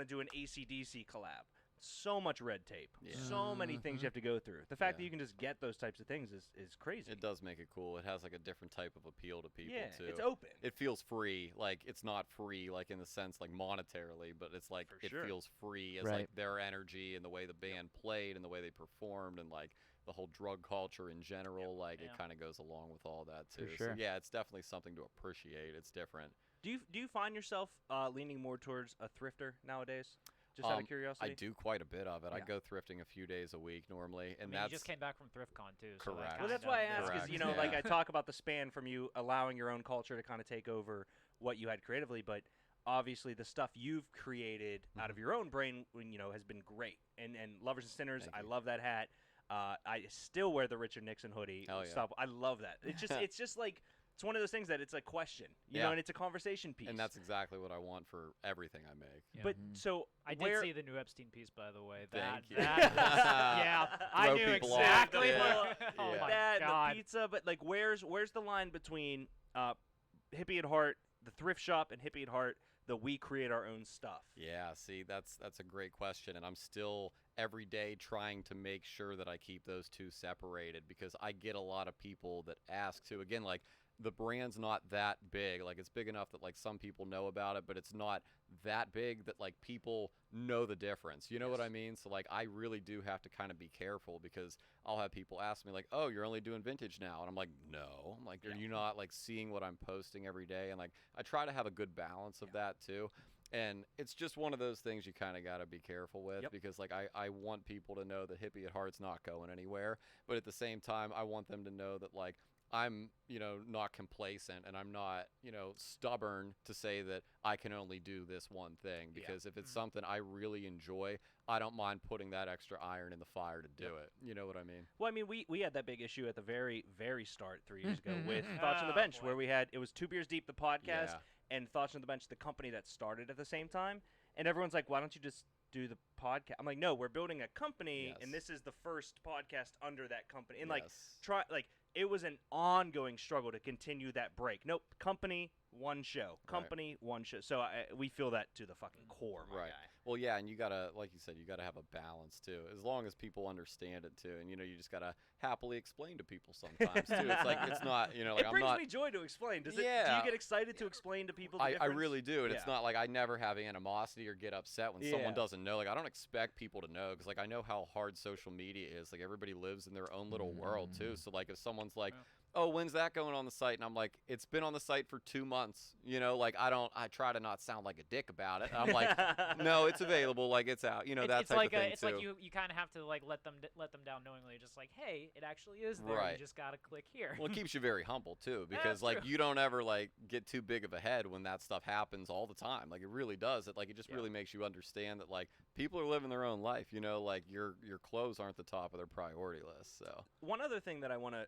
Speaker 1: to do an AC/DC collab, so much red tape,
Speaker 2: Yeah.
Speaker 1: so many things
Speaker 3: Mhm.
Speaker 1: you have to go through. The fact that
Speaker 2: Yeah.
Speaker 1: you can just get those types of things is crazy.
Speaker 2: It does make it cool. It has like a different type of appeal to people
Speaker 1: yeah,
Speaker 2: too.
Speaker 1: it's open.
Speaker 2: It feels free. Like it's not free like in the sense like monetarily, but it's like
Speaker 1: For
Speaker 2: it
Speaker 1: sure.
Speaker 2: feels free as
Speaker 3: Right.
Speaker 2: like their energy and the way the band played and the way they performed and like the whole drug culture in general. Like
Speaker 4: Yeah.
Speaker 2: it kind of goes along with all that
Speaker 3: For
Speaker 2: too.
Speaker 3: sure.
Speaker 2: So yeah, it's definitely something to appreciate. It's different.
Speaker 1: Do you find yourself leaning more towards a thrifter nowadays? Just out of curiosity.
Speaker 2: I do quite a bit of it. I
Speaker 1: Yeah.
Speaker 2: go thrifting a few days a week normally,
Speaker 4: I
Speaker 2: and
Speaker 4: mean,
Speaker 2: that's
Speaker 4: you just came back from ThriftCon too. So that
Speaker 2: Correct.
Speaker 1: Well, that's
Speaker 4: kinda
Speaker 1: why I ask, because
Speaker 2: Correct.
Speaker 1: you know, like
Speaker 2: Yeah.
Speaker 1: I talk about the span from you allowing your own culture to kind of take over what you had creatively, but obviously the stuff you've created out of your own brain, you know, has been great. And Lovers and Sinners,
Speaker 2: Thank
Speaker 1: I
Speaker 2: you.
Speaker 1: love that hat. I still wear the Richard Nixon hoodie.
Speaker 2: Hell yeah.
Speaker 1: Stuff. I love that. It's just like it's one of those things that it's a question, you
Speaker 2: Yeah.
Speaker 1: know, and it's a conversation piece.
Speaker 2: and that's exactly what I want for everything I make.
Speaker 4: Yeah.
Speaker 1: But
Speaker 3: Mhm.
Speaker 1: so
Speaker 4: I did
Speaker 1: where,
Speaker 4: see the new Epstein piece, by the way. That,
Speaker 2: Thank you.
Speaker 4: that was- yeah, I
Speaker 2: Throw
Speaker 4: knew
Speaker 2: people off.
Speaker 4: exactly.
Speaker 2: Yeah.
Speaker 4: what- Oh
Speaker 2: Yeah.
Speaker 4: my
Speaker 1: that and
Speaker 4: god.
Speaker 1: the pizza, but like where's the line between Hippy at Heart, the thrift shop, and Hippy at Heart, the we create our own stuff?
Speaker 2: Yeah, see, that's a great question, and I'm still every day trying to make sure that I keep those two separated because I get a lot of people that ask to again like the brand's not that big. Like it's big enough that like some people know about it, but it's not that big that like people know the difference. You know what I
Speaker 1: Yes.
Speaker 2: mean? So like I really do have to kind of be careful because I'll have people ask me like, "Oh, you're only doing vintage now." And I'm like, "No." I'm like, "Are you not like seeing what I'm posting every day?" And like I try to have a good balance of that too. And it's just one of those things you kind of got to be careful with
Speaker 1: Yep.
Speaker 2: because like I want people to know that Hippie at Heart's not going anywhere, but at the same time I want them to know that like I'm, you know, not complacent and I'm not, you know, stubborn to say that I can only do this one thing
Speaker 1: Yeah.
Speaker 2: because if it's something I really enjoy, I don't mind putting that extra iron in the fire to do it. You know what I mean?
Speaker 1: Well, I mean, we had that big issue at the very, very start 3 years ago
Speaker 3: Mhm.
Speaker 1: with Thoughts on the
Speaker 4: Oh,
Speaker 1: Bench,
Speaker 4: boy.
Speaker 1: where we had, it was Two Beers Deep, the podcast,
Speaker 2: Yeah.
Speaker 1: and Thoughts on the Bench, the company that started at the same time. And everyone's like, why don't you just do the podcast. I'm like, no, we're building a company, and
Speaker 2: Yes.
Speaker 1: this is the first podcast under that company. And
Speaker 2: Yes.
Speaker 1: it was an ongoing struggle to continue that break. Nope, company, one show, company, one show. So we feel that to the fucking core, my
Speaker 2: Right.
Speaker 1: guy.
Speaker 2: Well, yeah, and you gotta, like you said, you gotta have a balance too. As long as people understand it too, and you just gotta happily explain to people sometimes too. It's like it's not, like
Speaker 1: It
Speaker 2: I'm
Speaker 1: brings
Speaker 2: not.
Speaker 1: me joy to explain. Do you
Speaker 2: Yeah.
Speaker 1: get excited to explain to people the
Speaker 2: I
Speaker 1: difference?
Speaker 2: really do, and
Speaker 1: Yeah.
Speaker 2: it's not like I never have animosity or get upset when someone
Speaker 1: Yeah.
Speaker 2: doesn't know. Like I don't expect people to know because like I know how hard social media is. Like everybody lives in their own little world too. So like if someone's like,
Speaker 4: Yeah.
Speaker 2: "Oh, when's that going on the site?" and I'm like, "It's been on the site for 2 months." Like I try to not sound like a dick about it. I'm like, "No, it's available. Like it's out." That
Speaker 4: it's
Speaker 2: type
Speaker 4: like
Speaker 2: of thing
Speaker 4: it's
Speaker 2: too.
Speaker 4: like you kind of have to like let them down knowingly, just like, hey, it actually is there.
Speaker 2: Right.
Speaker 4: You just gotta click here.
Speaker 2: Well, it keeps you very humble too, because
Speaker 4: that's
Speaker 2: like
Speaker 4: true.
Speaker 2: you don't ever like get too big of a head when that stuff happens all the time. Like it really does. It just
Speaker 4: Yeah.
Speaker 2: really makes you understand that like people are living their own life. Like your clothes aren't the top of their priority list. So
Speaker 1: One other thing that I want to,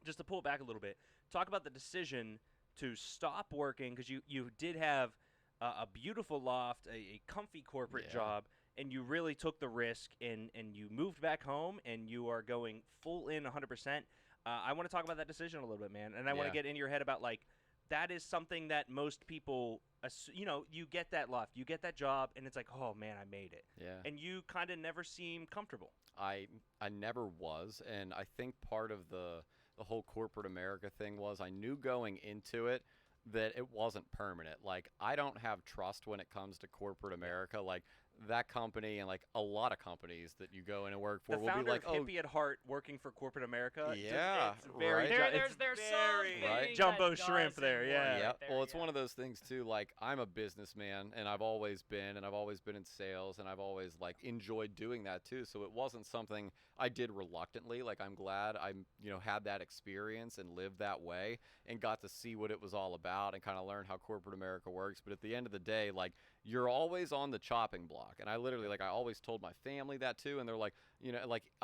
Speaker 1: just to pull it back a little bit, talk about the decision to stop working because you did have a beautiful loft, a comfy corporate
Speaker 2: Yeah.
Speaker 1: job, and you really took the risk and you moved back home and you are going full in 100%. I want to talk about that decision a little bit, man, and I want to
Speaker 2: Yeah.
Speaker 1: get in your head about like that is something that most people, you get that loft, you get that job, and it's like, oh man, I made it,
Speaker 2: yeah.
Speaker 1: and you kind of never seem comfortable.
Speaker 2: I never was, and I think part of the whole corporate America thing was I knew going into it that it wasn't permanent. Like I don't have trust when it comes to corporate America. Like that company and like a lot of companies that you go in and work for
Speaker 1: The
Speaker 2: will be
Speaker 1: founder
Speaker 2: like,
Speaker 1: of
Speaker 2: oh,
Speaker 1: Hippy at heart working for corporate America.
Speaker 2: Yeah,
Speaker 1: it's very
Speaker 2: right.
Speaker 1: it's
Speaker 4: There's
Speaker 1: very
Speaker 4: something
Speaker 2: Right.
Speaker 1: jumbo
Speaker 4: that
Speaker 1: shrimp
Speaker 4: doesn't
Speaker 1: there,
Speaker 4: work
Speaker 1: yeah.
Speaker 2: yeah.
Speaker 4: right there,
Speaker 2: Well, it's
Speaker 4: yeah.
Speaker 2: one of those things too. Like I'm a businessman, and I've always been in sales, and I've always like enjoyed doing that too. So it wasn't something I did reluctantly. Like I'm glad I had that experience and lived that way and got to see what it was all about and kind of learn how corporate America works. But at the end of the day, like you're always on the chopping block, and I literally I always told my family that too, and they're like,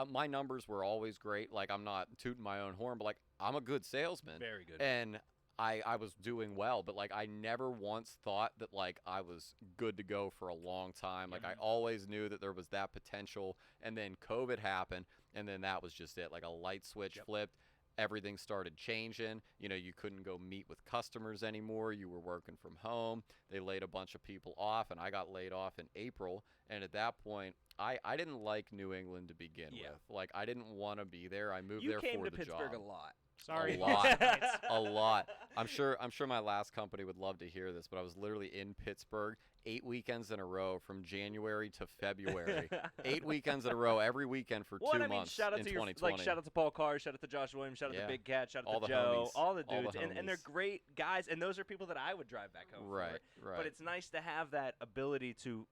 Speaker 2: my numbers were always great. Like I'm not tooting my own horn, but like I'm a good salesman.
Speaker 1: Very good.
Speaker 2: And I was doing well, but like I never once thought that like I was good to go for a long time. Like I always knew that there was that potential, and then COVID happened, and then that was just it. Like a light switch flipped. Everything started changing. You couldn't go meet with customers anymore. You were working from home. They laid a bunch of people off, and I got laid off in April. And at that point, I didn't like New England to begin with. Like I didn't want to be there. I moved
Speaker 1: You
Speaker 2: there
Speaker 1: came
Speaker 2: for
Speaker 1: to
Speaker 2: the
Speaker 1: Pittsburgh
Speaker 2: job.
Speaker 1: a lot.
Speaker 4: Sorry.
Speaker 2: A lot.
Speaker 4: It's-
Speaker 2: A lot. I'm sure my last company would love to hear this, but I was literally in Pittsburgh 8 weekends in a row from January to February. 8 weekends in a row every weekend for
Speaker 1: Well,
Speaker 2: 2
Speaker 1: and I mean,
Speaker 2: months
Speaker 1: shout out
Speaker 2: in
Speaker 1: to your
Speaker 2: 2020.
Speaker 1: shout out to Paul Carr, shout out to Josh Williams, shout out
Speaker 2: Yeah.
Speaker 1: to Big Cat, shout out
Speaker 2: All
Speaker 1: to
Speaker 2: the
Speaker 1: Joe,
Speaker 2: homies.
Speaker 1: all the
Speaker 2: All the
Speaker 1: dudes, and they're
Speaker 2: homies.
Speaker 1: great guys, and those are people that I would drive back home
Speaker 2: Right,
Speaker 1: for.
Speaker 2: right.
Speaker 1: But it's nice to have that ability to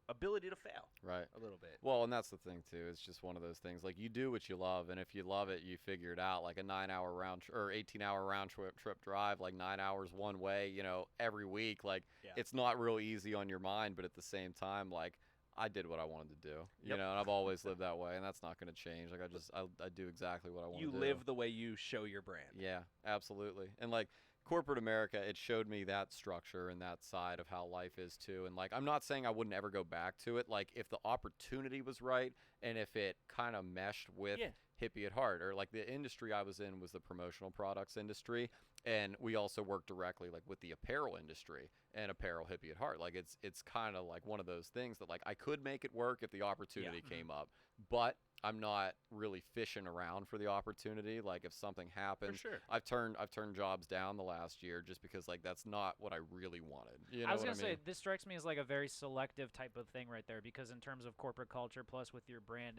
Speaker 1: fail
Speaker 2: right.
Speaker 1: a little bit.
Speaker 2: Well, and that's the thing too. It's just one of those things. Like you do what you love, and if you love it, you figure it out. Like a 9-hour or 18-hour round trip drive, like 9 hours one way, every week. Like
Speaker 1: Yeah.
Speaker 2: it's not real easy on your mind, but at the same time, like I did what I wanted to do,
Speaker 1: Yep.
Speaker 2: and I've always lived that way, and that's not going to change. Like I do exactly what I want to
Speaker 1: You
Speaker 2: do.
Speaker 1: live the way you show your brand.
Speaker 2: Yeah, absolutely. And like corporate America, it showed me that structure and that side of how life is too. And like I'm not saying I wouldn't ever go back to it. Like if the opportunity was right and if it kind of meshed with
Speaker 1: Yeah.
Speaker 2: Hippy at heart, or like the industry I was in was the promotional products industry, and we also work directly like with the apparel industry and apparel Hippy at heart. Like it's kind of like one of those things that like I could make it work if the opportunity came up, but I'm not really fishing around for the opportunity. Like if something happens,
Speaker 1: sure.
Speaker 2: I've turned jobs down the last year just because like that's not what I really wanted. You know
Speaker 4: I was
Speaker 2: what
Speaker 4: gonna say
Speaker 2: mean?
Speaker 4: this strikes me as like a very selective type of thing right there, because in terms of corporate culture plus with your brand,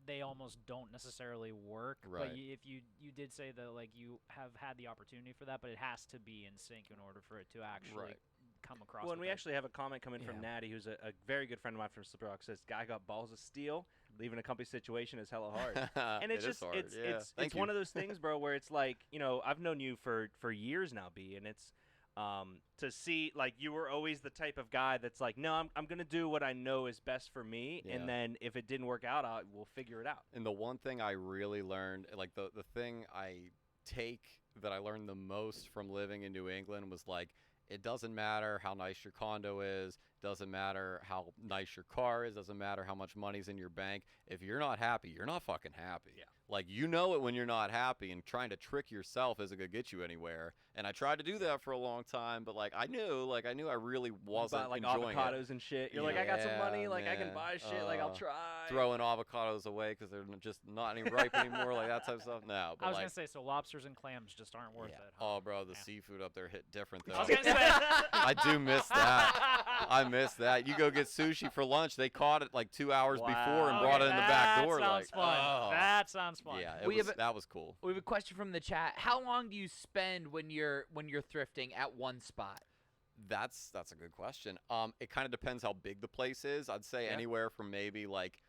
Speaker 4: they almost don't necessarily work.
Speaker 2: Right.
Speaker 4: But if you did say that like you have had the opportunity for that, but it has to be in sync in order for it to actually
Speaker 2: Right.
Speaker 4: come across.
Speaker 1: Well, and
Speaker 4: with
Speaker 1: we
Speaker 4: that.
Speaker 1: actually have a comment coming from
Speaker 2: Yeah.
Speaker 1: Natty, who's a very good friend of mine from Slip Rock. Says, "Guy got balls of steel. Leaving a company situation is hella hard." And it's
Speaker 2: It is
Speaker 1: just
Speaker 2: hard.
Speaker 1: it's
Speaker 2: Yeah.
Speaker 1: it's
Speaker 2: Thank
Speaker 1: it's
Speaker 2: you.
Speaker 1: one of those things, bro, where it's like, I've known you for years now, B, and it's to see like you were always the type of guy that's like, no, I'm gonna do what I know is best for me,
Speaker 2: Yeah.
Speaker 1: and then if it didn't work out, we'll figure it out.
Speaker 2: And the one thing I really learned, like the thing I take that I learned the most from living in New England was like it doesn't matter how nice your condo is, doesn't matter how nice your car is, doesn't matter how much money's in your bank. If you're not happy, you're not fucking happy.
Speaker 1: Yeah.
Speaker 2: Like, you know it when you're not happy, and trying to trick yourself isn't gonna get you anywhere. And I tried to do that for a long time, but like I knew I really wasn't
Speaker 1: Buy, like
Speaker 2: enjoying
Speaker 1: avocados
Speaker 2: it.
Speaker 1: and shit. You're like, I got some
Speaker 2: Yeah,
Speaker 1: money, like I can
Speaker 2: man.
Speaker 1: buy shit, like I'll try.
Speaker 2: Throwing avocados away because they're just not any ripe anymore, like that type of stuff. No, but
Speaker 4: I was
Speaker 2: like,
Speaker 4: gonna say, so lobsters and clams just aren't worth
Speaker 2: yeah.
Speaker 4: it. Huh?
Speaker 2: Oh, bro, the
Speaker 4: Yeah.
Speaker 2: seafood up there hit different though.
Speaker 4: I was gonna say.
Speaker 2: I do miss that. I miss that. You go get sushi for lunch. They caught it like 2 hours before and
Speaker 1: Wow.
Speaker 2: brought it in the back door.
Speaker 4: That sounds
Speaker 2: Like,
Speaker 4: fun.
Speaker 2: oh.
Speaker 4: That sounds fun.
Speaker 2: Yeah,
Speaker 3: We have a-
Speaker 2: that was cool.
Speaker 3: We have a question from the chat. How long do you spend when you're thrifting at one spot?
Speaker 2: That's a good question. It kind of depends how big the place is. I'd say
Speaker 1: Yeah.
Speaker 2: anywhere from maybe like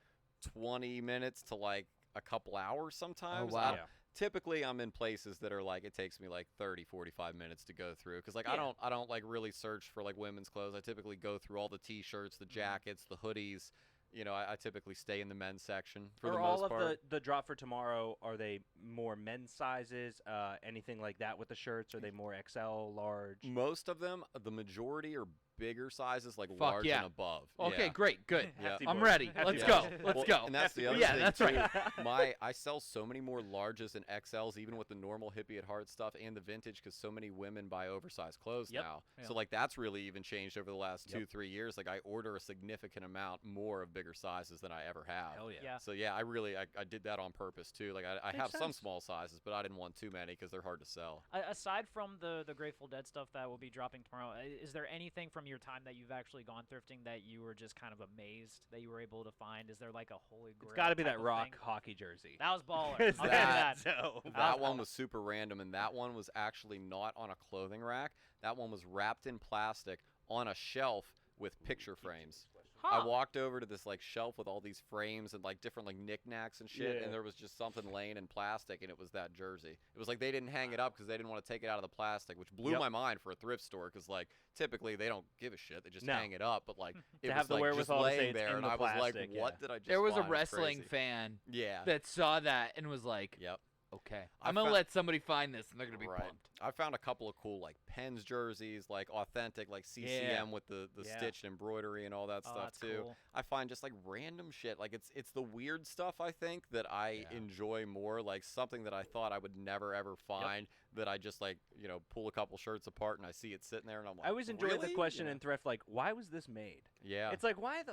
Speaker 2: 20 minutes to like a couple hours sometimes.
Speaker 3: wow.
Speaker 1: Yeah.
Speaker 2: Typically I'm in places that are like, it takes me like 30, 45 minutes to go through. Cause like,
Speaker 1: Yeah.
Speaker 2: I don't like really search for like women's clothes. I typically go through all the t-shirts, the jackets, the hoodies. You know, I typically stay in the men's section for the
Speaker 1: Are
Speaker 2: most
Speaker 1: all of
Speaker 2: part.
Speaker 1: the drop for tomorrow, are they more men's sizes, anything like that with the shirts? Are they more XL, large?
Speaker 2: Most of them, the majority are bigger sizes, like
Speaker 3: Fuck
Speaker 2: large
Speaker 3: yeah.
Speaker 2: and above.
Speaker 3: Okay,
Speaker 2: Yeah.
Speaker 3: great, good.
Speaker 2: Yeah.
Speaker 1: Hefty
Speaker 3: I'm
Speaker 1: boys.
Speaker 3: ready.
Speaker 1: Hefty
Speaker 3: Let's
Speaker 1: boys.
Speaker 3: go. Let's
Speaker 2: Well,
Speaker 3: go.
Speaker 2: And that's the other
Speaker 3: Yeah,
Speaker 2: thing
Speaker 3: that's
Speaker 2: too.
Speaker 3: right.
Speaker 2: I sell so many more larges and XLs, even with the normal hippie at heart stuff and the vintage, because so many women buy oversized clothes
Speaker 4: Yep.
Speaker 2: now.
Speaker 4: Yeah.
Speaker 2: So like that's really even changed over the last
Speaker 1: Yep.
Speaker 2: 2-3 years. Like I order a significant amount more of bigger sizes than I ever have.
Speaker 1: Hell yeah.
Speaker 4: Yeah.
Speaker 2: So yeah, I did that on purpose too. Like I
Speaker 1: Makes
Speaker 2: have some
Speaker 1: sense.
Speaker 2: small sizes, but I didn't want too many because they're hard to sell.
Speaker 4: Aside from the Grateful Dead stuff that will be dropping tomorrow, is there anything from your time that you've actually gone thrifting that you were just kind of amazed that you were able to find? Is there like a holy grail?
Speaker 1: It's got to be
Speaker 4: type
Speaker 1: that
Speaker 4: of
Speaker 1: Rock
Speaker 4: thing?
Speaker 1: hockey jersey.
Speaker 4: That was baller.
Speaker 1: Is
Speaker 4: I'll give you that.
Speaker 1: dope?
Speaker 2: That one was super random, and that one was actually not on a clothing rack. That one was wrapped in plastic on a shelf with picture frames.
Speaker 4: Huh.
Speaker 2: I walked over to this like shelf with all these frames and like different like knickknacks and shit,
Speaker 1: Yeah.
Speaker 2: and there was just something laying in plastic, and it was that jersey. It was like they didn't hang it up because they didn't want to take it out of the plastic, which blew
Speaker 1: Yep.
Speaker 2: my mind for a thrift store because like typically they don't give a shit, they just
Speaker 1: No.
Speaker 2: hang it up. But like it
Speaker 1: To
Speaker 2: was
Speaker 1: have the
Speaker 2: like just
Speaker 1: wherewithal to say
Speaker 2: laying
Speaker 1: it's
Speaker 2: there,
Speaker 1: in
Speaker 2: and
Speaker 1: the
Speaker 2: I was like,
Speaker 1: plastic,
Speaker 2: what
Speaker 1: yeah.
Speaker 2: did I just?
Speaker 3: There was a
Speaker 2: find? It's
Speaker 3: wrestling
Speaker 2: crazy.
Speaker 3: fan
Speaker 2: Yeah.
Speaker 3: that saw that and was like,
Speaker 2: Yep.
Speaker 3: okay,
Speaker 2: I
Speaker 3: I'm going to
Speaker 2: found-
Speaker 3: let somebody find this and they're going to be
Speaker 2: Right.
Speaker 3: pumped.
Speaker 2: I found a couple of cool like Pens jerseys, like authentic, like CCM
Speaker 1: Yeah.
Speaker 2: with the
Speaker 1: Yeah.
Speaker 2: stitched embroidery and all that
Speaker 4: Oh,
Speaker 2: stuff
Speaker 4: that's
Speaker 2: too.
Speaker 4: cool.
Speaker 2: I find just like random shit. Like it's the weird stuff I think that I
Speaker 1: Yeah.
Speaker 2: enjoy more. Like something that I thought I would never ever find that I just like, you know, pull a couple shirts apart and I see it sitting there and I'm like,
Speaker 1: I always enjoy the
Speaker 2: "Really?"
Speaker 1: question
Speaker 2: You
Speaker 1: in thrift, like, why was this made?
Speaker 2: know? Yeah.
Speaker 1: It's like, why?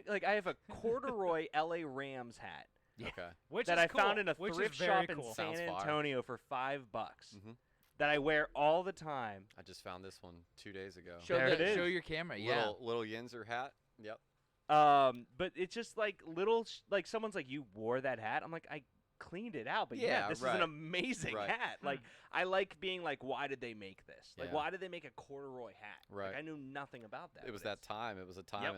Speaker 1: Like, I have a corduroy LA Rams hat
Speaker 2: Okay.
Speaker 4: Which
Speaker 1: that
Speaker 4: is
Speaker 1: I found
Speaker 4: cool,
Speaker 1: in a
Speaker 4: which is
Speaker 1: thrift
Speaker 4: very
Speaker 1: shop in
Speaker 4: cool.
Speaker 1: San
Speaker 2: Sounds fire.
Speaker 1: Antonio for $5
Speaker 2: Mhm.
Speaker 1: that I wear all the time.
Speaker 2: I just found this one 2 days ago.
Speaker 3: Show,
Speaker 1: There it is.
Speaker 3: show your camera. Yeah.
Speaker 2: Little Yinzer hat. Yep.
Speaker 1: But it's just like little, like someone's like, you wore that hat. I'm like, I cleaned it out, but yeah,
Speaker 2: Yeah,
Speaker 1: this is
Speaker 2: right.
Speaker 1: an amazing
Speaker 2: Right.
Speaker 1: hat. Like, I like being like, why did they make this? Like,
Speaker 2: Yeah.
Speaker 1: why did they make a corduroy hat?
Speaker 2: Right.
Speaker 1: Like, I knew nothing about that.
Speaker 2: It was
Speaker 1: but
Speaker 2: that time. It was a time
Speaker 1: Yep.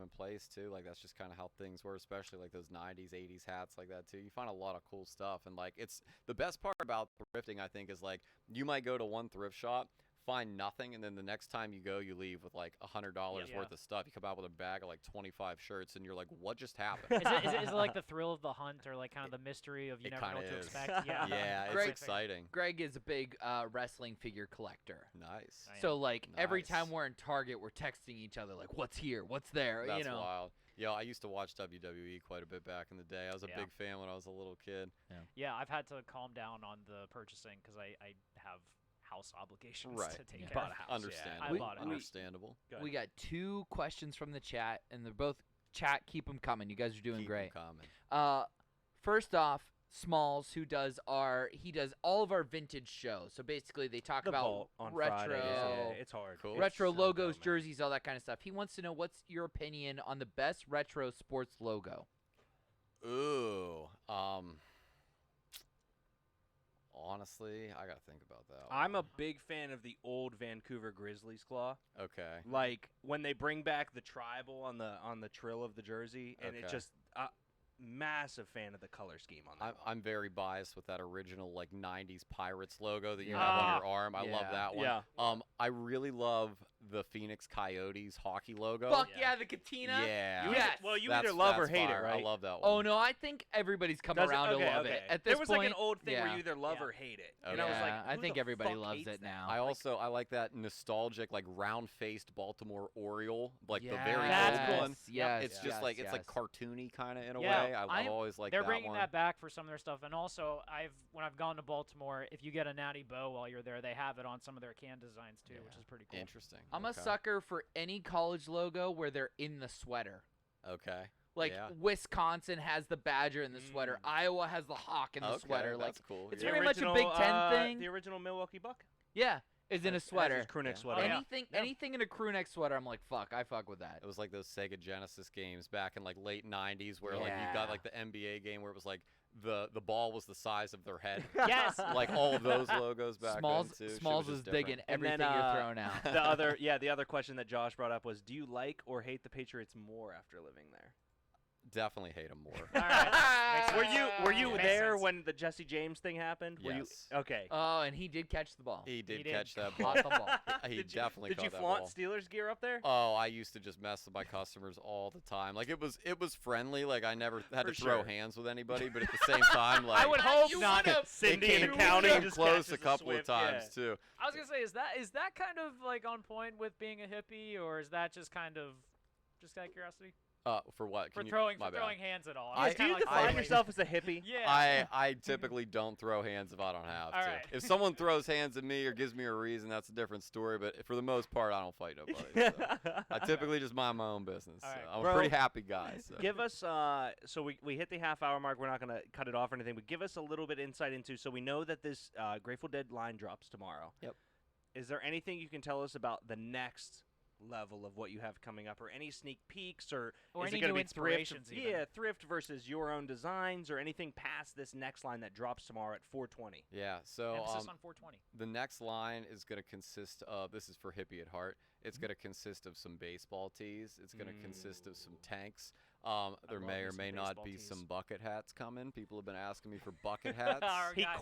Speaker 2: and place too. Like that's just kind of how things were, especially like those 90s, 80s hats like that too. You find a lot of cool stuff, and like it's the best part about thrifting. I think is like you might go to one thrift shop, find nothing, and then the next time you go, you leave with like $100
Speaker 4: Yeah.
Speaker 2: worth of stuff. You come out with a bag of like 25 shirts, and you're like, what just happened?
Speaker 4: Is it like the thrill of the hunt or like kind of the mystery of you
Speaker 2: It
Speaker 4: never know
Speaker 2: kinda
Speaker 4: what to
Speaker 2: is.
Speaker 4: expect? Yeah.
Speaker 2: Yeah, it's
Speaker 3: Greg-
Speaker 2: exciting.
Speaker 3: Greg is a big wrestling figure collector.
Speaker 2: Nice.
Speaker 4: I am.
Speaker 3: So like every time
Speaker 2: Nice.
Speaker 3: we're in Target, we're texting each other like, "What's here? What's there?"
Speaker 2: That's
Speaker 3: you know.
Speaker 2: wild. Yeah, I used to watch WWE quite a bit back in the day. I was a
Speaker 4: Yeah.
Speaker 2: big fan when I was a little kid.
Speaker 4: Yeah, I've had to calm down on the purchasing because I have house obligations
Speaker 2: Right.
Speaker 4: to take
Speaker 1: You
Speaker 4: care
Speaker 1: bought
Speaker 4: of.
Speaker 1: a house.
Speaker 2: Understandable.
Speaker 4: I
Speaker 3: We-
Speaker 4: bought it.
Speaker 2: Understandable.
Speaker 1: Go
Speaker 3: We got 2 questions from the chat, and they're both chat. Keep them coming. You guys are doing
Speaker 2: Keep 'em
Speaker 3: great.
Speaker 2: coming.
Speaker 3: First off, Smalls, who does all of our vintage shows. So basically, they talk
Speaker 1: The
Speaker 3: about
Speaker 1: vault on
Speaker 3: retro,
Speaker 1: Fridays. Yeah, it's hard.
Speaker 2: Cool.
Speaker 1: It's
Speaker 3: retro
Speaker 1: so
Speaker 3: logos,
Speaker 1: dumb, man.
Speaker 3: jerseys, all that kind of stuff. He wants to know what's your opinion on the best retro sports logo.
Speaker 2: Ooh. Honestly, I gotta think about that.
Speaker 1: I'm a
Speaker 2: one.
Speaker 1: big fan of the old Vancouver Grizzlies claw.
Speaker 2: Okay.
Speaker 1: Like when they bring back the tribal on the trill of the jersey, and it
Speaker 2: Okay.
Speaker 1: just massive fan of the color scheme on that.
Speaker 2: I'm very biased with that original like '90s Pirates logo that you
Speaker 1: Yeah.
Speaker 2: have on your arm. I love
Speaker 3: Yeah.
Speaker 2: that one.
Speaker 1: Yeah.
Speaker 2: I really love the Phoenix Coyotes hockey logo.
Speaker 3: Fuck
Speaker 1: Yeah.
Speaker 3: yeah, the Katina.
Speaker 2: Yeah.
Speaker 1: You
Speaker 3: Yes.
Speaker 1: you
Speaker 2: That's-
Speaker 1: either love or
Speaker 2: that's
Speaker 1: hate
Speaker 2: fire.
Speaker 1: it, right?
Speaker 2: I love that one.
Speaker 3: Oh no, I think everybody's come
Speaker 1: Does it?
Speaker 3: around
Speaker 1: Okay,
Speaker 3: to love
Speaker 1: okay.
Speaker 3: it. At this
Speaker 1: there was
Speaker 3: point,
Speaker 1: like an old thing
Speaker 3: yeah.
Speaker 1: where you either love
Speaker 4: Yeah.
Speaker 1: or hate it,
Speaker 2: Okay.
Speaker 1: and I was like,
Speaker 3: Yeah, I
Speaker 1: who
Speaker 3: think
Speaker 1: the
Speaker 3: everybody
Speaker 1: fuck
Speaker 3: loves
Speaker 1: hates
Speaker 3: it
Speaker 1: that?
Speaker 3: now.
Speaker 2: I like that nostalgic, like round-faced Baltimore Oriole, like the very
Speaker 4: That's
Speaker 2: old
Speaker 4: cool.
Speaker 2: one.
Speaker 3: Yes,
Speaker 2: It's just
Speaker 3: yes,
Speaker 2: like it's like
Speaker 3: yes.
Speaker 2: cartoony kind of in a
Speaker 4: Yeah,
Speaker 2: way. I've
Speaker 4: I'm-
Speaker 2: always liked
Speaker 4: They're
Speaker 2: that
Speaker 4: bringing
Speaker 2: one.
Speaker 4: that back for some of their stuff, and also when I've gone to Baltimore, if you get a natty bow while you're there, they have it on some of their can designs too, which
Speaker 2: Yeah.
Speaker 4: is pretty cool.
Speaker 2: Interesting.
Speaker 3: I'm a
Speaker 2: Okay.
Speaker 3: sucker for any college logo where they're in the sweater.
Speaker 2: Okay.
Speaker 3: Like
Speaker 2: Yeah.
Speaker 3: Wisconsin has the badger in the sweater. Iowa has the hawk in the
Speaker 2: Okay,
Speaker 3: sweater. Like
Speaker 2: that's cool.
Speaker 3: it's
Speaker 2: yeah.
Speaker 3: very much a Big Ten thing.
Speaker 1: The original Milwaukee Buck
Speaker 3: yeah, is in a
Speaker 1: has
Speaker 3: sweater.
Speaker 1: his crew neck
Speaker 2: Yeah.
Speaker 1: sweater.
Speaker 4: Oh, yeah.
Speaker 3: Anything in a crew neck sweater, I'm like, fuck, I fuck with that.
Speaker 2: It was like those Sega Genesis games back in like late '90s, where like you got
Speaker 3: Yeah.
Speaker 2: like the NBA game where it was like the ball was the size of their head.
Speaker 4: Yes.
Speaker 2: Like all of those logos back
Speaker 3: Smalls,
Speaker 2: then too. Shit
Speaker 3: Smalls
Speaker 2: was
Speaker 3: is
Speaker 2: just
Speaker 3: digging
Speaker 2: different.
Speaker 1: And then,
Speaker 3: everything you're throwing out.
Speaker 1: The other question that Josh brought up was, do you like or hate the Patriots more after living there?
Speaker 2: Definitely hate them more.
Speaker 4: All right.
Speaker 1: Were you
Speaker 4: Makes
Speaker 1: there
Speaker 4: sense.
Speaker 1: when the Jesse James thing happened? Were
Speaker 2: Yes.
Speaker 1: you okay?
Speaker 3: Oh, and he did catch the ball.
Speaker 2: He did
Speaker 4: did.
Speaker 2: catch that
Speaker 3: Caught
Speaker 2: ball.
Speaker 3: the ball.
Speaker 2: He
Speaker 1: Did you-
Speaker 2: definitely
Speaker 1: Did
Speaker 2: caught
Speaker 1: you
Speaker 2: that
Speaker 1: flaunt
Speaker 2: ball.
Speaker 1: Steelers gear up there?
Speaker 2: Oh, I used to just mess with my customers all the time. Like it was friendly. Like I never had
Speaker 1: For
Speaker 2: to throw
Speaker 1: sure.
Speaker 2: hands with anybody, but at the same time, like
Speaker 4: I would hope
Speaker 3: You
Speaker 4: not.
Speaker 3: would've-
Speaker 2: it
Speaker 1: Cindy
Speaker 2: came,
Speaker 1: in
Speaker 2: it
Speaker 1: accounting
Speaker 2: came
Speaker 1: just
Speaker 2: close
Speaker 1: catches
Speaker 2: a couple of
Speaker 1: swift, yeah.
Speaker 2: times too.
Speaker 4: I was gonna say, is that kind of like on point with being a hippie, or is that just kind of just out of curiosity?
Speaker 2: For what?
Speaker 4: For
Speaker 2: Can you-
Speaker 4: throwing
Speaker 2: my bad.
Speaker 4: hands at all.
Speaker 2: I-
Speaker 4: It's
Speaker 1: Do you
Speaker 4: kinda like
Speaker 1: define
Speaker 4: following-
Speaker 1: yourself as a hippie?
Speaker 4: Yeah.
Speaker 2: I typically don't throw hands if I don't have
Speaker 4: All
Speaker 2: to.
Speaker 4: right.
Speaker 2: If someone throws hands at me or gives me a reason, that's a different story. But for the most part, I don't fight nobody. So. I typically just mind my own business.
Speaker 4: All right.
Speaker 2: So I'm
Speaker 1: Bro,
Speaker 2: a pretty happy guy. So.
Speaker 1: Give us so we hit the half hour mark. We're not gonna cut it off or anything, but give us a little bit insight into. So we know that this Grateful Dead line drops tomorrow.
Speaker 2: Yep.
Speaker 1: Is there anything you can tell us about the next level of what you have coming up, or any sneak peeks, or
Speaker 4: Or
Speaker 1: is
Speaker 4: any
Speaker 1: it going to
Speaker 4: new
Speaker 1: be thrift?
Speaker 4: inspirations even.
Speaker 1: Yeah, thrift versus your own designs, or anything past this next line that drops tomorrow at 4:20.
Speaker 2: Yeah. So
Speaker 4: Emphasis on 420.
Speaker 2: the next line is going to consist of, this is for Hippy at Heart, it's going to consist of some baseball tees. It's going to consist of some tanks. There
Speaker 4: love
Speaker 2: may
Speaker 4: me
Speaker 2: or
Speaker 4: some
Speaker 2: may not
Speaker 4: baseball
Speaker 2: be
Speaker 4: tees.
Speaker 2: some bucket hats coming. People have been asking me for bucket hats.
Speaker 4: Our guy-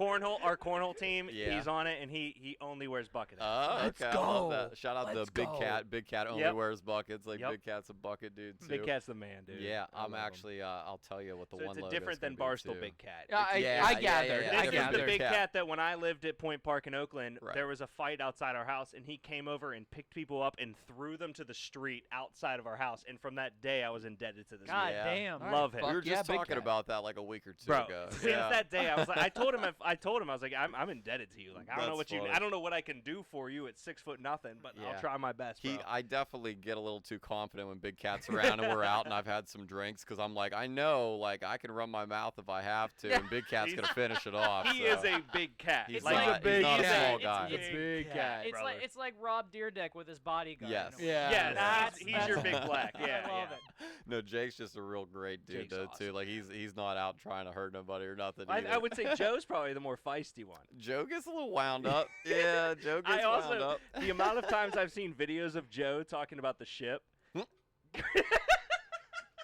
Speaker 1: Our cornhole team,
Speaker 2: Yeah.
Speaker 1: he's on it, and he only wears bucket hats.
Speaker 2: Oh,
Speaker 3: Let's
Speaker 2: okay. I love
Speaker 3: go.
Speaker 2: that. Shout out
Speaker 3: Let's
Speaker 2: to Big
Speaker 3: go.
Speaker 2: Cat. Big Cat only
Speaker 1: Yep.
Speaker 2: wears buckets. Like
Speaker 1: Yep.
Speaker 2: Big Cat's a bucket dude too.
Speaker 1: Big Cat's the man, dude.
Speaker 2: Yeah,
Speaker 1: I
Speaker 2: I'm
Speaker 1: love him.
Speaker 2: actually. I'll tell you what the
Speaker 1: So
Speaker 2: one
Speaker 1: it's
Speaker 2: logo
Speaker 1: different than Barstool Big Cat.
Speaker 3: Yeah, I
Speaker 2: Yeah,
Speaker 3: gathered.
Speaker 2: yeah,
Speaker 3: I
Speaker 1: This is the
Speaker 3: gathered.
Speaker 1: big
Speaker 2: Cat.
Speaker 1: cat that when I lived at Point Park in Oakland,
Speaker 2: Right.
Speaker 1: there was a fight outside our house, and he came over and picked people up and threw them to the street outside of our house. And from that day, I was indebted to this
Speaker 4: God
Speaker 1: man.
Speaker 2: Yeah.
Speaker 4: damn.
Speaker 3: All right,
Speaker 1: Love him.
Speaker 3: fuck
Speaker 2: We were
Speaker 3: yeah,
Speaker 2: just
Speaker 3: Big
Speaker 2: talking
Speaker 3: Cat.
Speaker 2: about that like a week or two
Speaker 1: Bro,
Speaker 2: ago.
Speaker 1: since
Speaker 2: Yeah.
Speaker 1: that day, I was like, I told him, I was like, I'm indebted to you. Like, I don't know
Speaker 2: That's
Speaker 1: what
Speaker 2: funny.
Speaker 1: I don't know what I can do for you at 6'0" but
Speaker 2: Yeah.
Speaker 1: I'll try my best, bro.
Speaker 2: I definitely get a little too confident when Big Cat's around and we're out and I've had some drinks because I'm like, I know, like I can run my mouth if I have to, and Big Cat's gonna finish it off.
Speaker 1: He
Speaker 2: so.
Speaker 1: is a big cat.
Speaker 2: He's
Speaker 1: like
Speaker 2: not-
Speaker 1: a big
Speaker 2: he's not a
Speaker 1: cat.
Speaker 2: small guy.
Speaker 4: It's
Speaker 1: Big
Speaker 3: big cat,
Speaker 4: It's
Speaker 1: brother.
Speaker 4: like Rob Deerdeck with his bodyguard.
Speaker 2: Yes.
Speaker 4: in a way.
Speaker 3: Yeah.
Speaker 1: Yes,
Speaker 4: That's-
Speaker 1: he's your
Speaker 4: that's-
Speaker 1: big black. Yeah,
Speaker 4: I love
Speaker 1: yeah.
Speaker 4: it.
Speaker 2: No, Jake's just a real great dude
Speaker 1: Jake's
Speaker 2: though
Speaker 1: awesome.
Speaker 2: too. Like he's not out trying to hurt nobody or nothing.
Speaker 1: I
Speaker 2: either.
Speaker 1: would say Joe's probably the more feisty one.
Speaker 2: Joe gets a little wound up. Yeah, Joe gets
Speaker 1: I
Speaker 2: wound
Speaker 1: also
Speaker 2: up.
Speaker 1: the amount of times I've seen videos of Joe talking about the ship.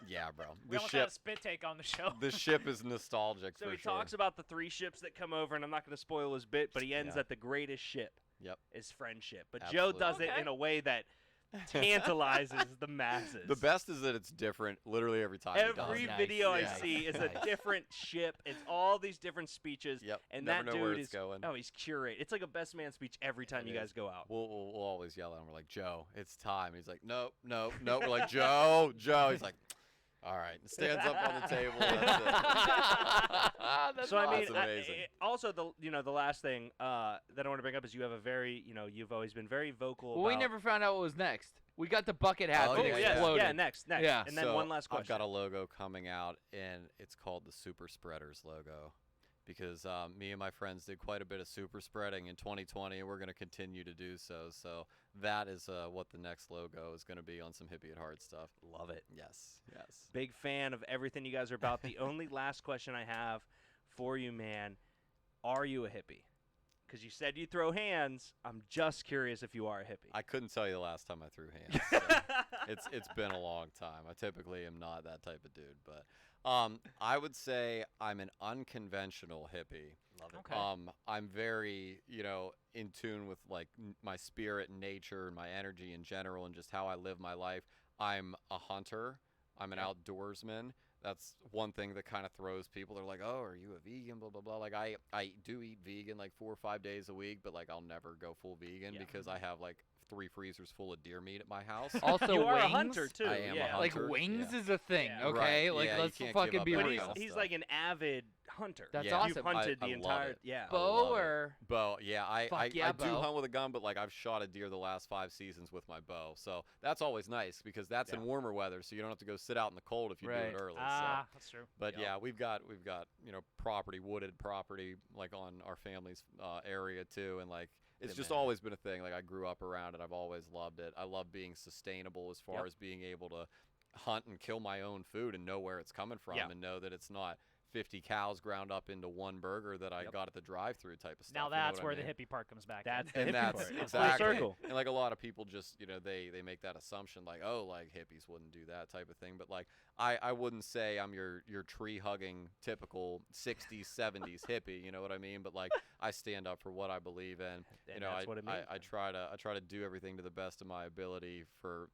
Speaker 2: Yeah, bro.
Speaker 4: We
Speaker 2: The
Speaker 4: almost had
Speaker 2: ship.
Speaker 4: a spit take on the show.
Speaker 2: The ship is nostalgic
Speaker 1: So
Speaker 2: for
Speaker 1: he
Speaker 2: sure.
Speaker 1: talks about the 3 ships that come over, and I'm not going to spoil his bit, but he ends
Speaker 2: Yeah.
Speaker 1: at the greatest ship.
Speaker 2: Yep.
Speaker 1: Is friendship. But Joe
Speaker 2: Absolutely.
Speaker 1: does it
Speaker 4: Okay.
Speaker 1: in a way that tantalizes the masses.
Speaker 2: The best is that it's different literally every time. he does
Speaker 1: Every
Speaker 2: it.
Speaker 3: Nice,
Speaker 1: video I
Speaker 3: nice,
Speaker 1: see is a
Speaker 3: nice.
Speaker 1: different ship. It's all these different speeches.
Speaker 2: Yep.
Speaker 1: And
Speaker 2: Never
Speaker 1: that
Speaker 2: know where
Speaker 1: dude
Speaker 2: it's
Speaker 1: is
Speaker 2: going.
Speaker 1: Oh, he's curate. It's like a best man speech every time
Speaker 2: It
Speaker 1: you guys
Speaker 2: is.
Speaker 1: go out.
Speaker 2: We'll always yell at him. We're like, Joe, it's time. He's like, nope, nope, nope. We're like, Joe, Joe. He's like, all right. Stands up on the table. That's it.
Speaker 1: So I mean,
Speaker 2: That's amazing.
Speaker 1: also the last thing that I want to bring up is you have a very you've always been very vocal.
Speaker 3: Well, we
Speaker 1: about-
Speaker 3: never found out what was next. We got the bucket hat
Speaker 2: Oh,
Speaker 3: that
Speaker 1: Oh
Speaker 2: yeah,
Speaker 1: yes,
Speaker 3: exploded.
Speaker 1: yeah, next,
Speaker 3: Yeah.
Speaker 1: and then
Speaker 2: So,
Speaker 1: one last question.
Speaker 2: I've got a logo coming out, and it's called the Super Spreaders logo. Because me and my friends did quite a bit of super spreading in 2020, and we're going to continue to do so. So that is what the next logo is going to be on some Hippy at Heart stuff.
Speaker 1: Love it.
Speaker 2: Yes, yes.
Speaker 1: Big fan of everything you guys are about. The only last question I have for you, man, are you a hippie? Because you said you throw hands. I'm just curious if you are a hippie.
Speaker 2: I couldn't tell you the last time I threw hands. So it's been a long time. I typically am not that type of dude, but I would say I'm an unconventional hippie.
Speaker 1: Love it.
Speaker 4: Okay.
Speaker 2: I'm very, in tune with like my spirit and nature and my energy in general and just how I live my life. I'm a hunter. I'm an outdoorsman. That's one thing that kind of throws people. They're like, "Oh, are you a vegan?" Blah blah blah. Like I do eat vegan like 4 or 5 days a week, but like I'll never go full vegan because I have like 3 freezers full of deer meat at my house.
Speaker 3: Also,
Speaker 1: you are
Speaker 3: wings,
Speaker 1: a hunter too.
Speaker 2: I am a
Speaker 3: Like
Speaker 2: hunter,
Speaker 3: wings
Speaker 2: yeah.
Speaker 3: is a thing,
Speaker 1: Yeah.
Speaker 3: okay?
Speaker 2: Right,
Speaker 3: Like
Speaker 2: yeah, you
Speaker 3: let's
Speaker 2: can't
Speaker 3: fucking
Speaker 2: give up
Speaker 3: be
Speaker 1: But
Speaker 3: real.
Speaker 1: he's
Speaker 2: stuff.
Speaker 1: like an avid hunter.
Speaker 3: That's
Speaker 2: Yeah.
Speaker 3: awesome.
Speaker 1: You've hunted
Speaker 2: I
Speaker 1: the
Speaker 2: love
Speaker 1: entire.
Speaker 2: it.
Speaker 1: Yeah.
Speaker 3: Bow
Speaker 2: love it.
Speaker 3: or
Speaker 2: Bow, yeah, I
Speaker 3: Fuck yeah,
Speaker 2: do
Speaker 3: bow.
Speaker 2: hunt with a gun, but like I've shot a deer the last 5 seasons with my bow, so that's always nice because that's in warmer weather, so you don't have to go sit out in the cold if you do
Speaker 3: Right.
Speaker 2: it early.
Speaker 4: That's true.
Speaker 2: But yeah, we've got property, wooded property, like on our family's area too, and like it's just always been a thing. Like I grew up around it. I've always loved it. I love being sustainable as far as being able to hunt and kill my own food and know where it's coming from and know that it's not 50 cows ground up into one burger that I got at the drive-through type of stuff.
Speaker 4: Now
Speaker 2: you know
Speaker 4: that's
Speaker 2: what I
Speaker 4: where
Speaker 2: mean?
Speaker 4: the hippie part comes back.
Speaker 1: That's
Speaker 4: in.
Speaker 1: the
Speaker 2: And
Speaker 1: hippie
Speaker 2: that's
Speaker 1: part. It's
Speaker 2: exactly.
Speaker 1: full circle.
Speaker 2: And like a lot of people just, they make that assumption like, oh, like hippies wouldn't do that type of thing. But like, I wouldn't say I'm your tree hugging typical 60s, 70s hippie. You know what I mean? But like, I stand up for what I believe in.
Speaker 1: And that's what it means.
Speaker 2: I try to do everything to the best of my ability for,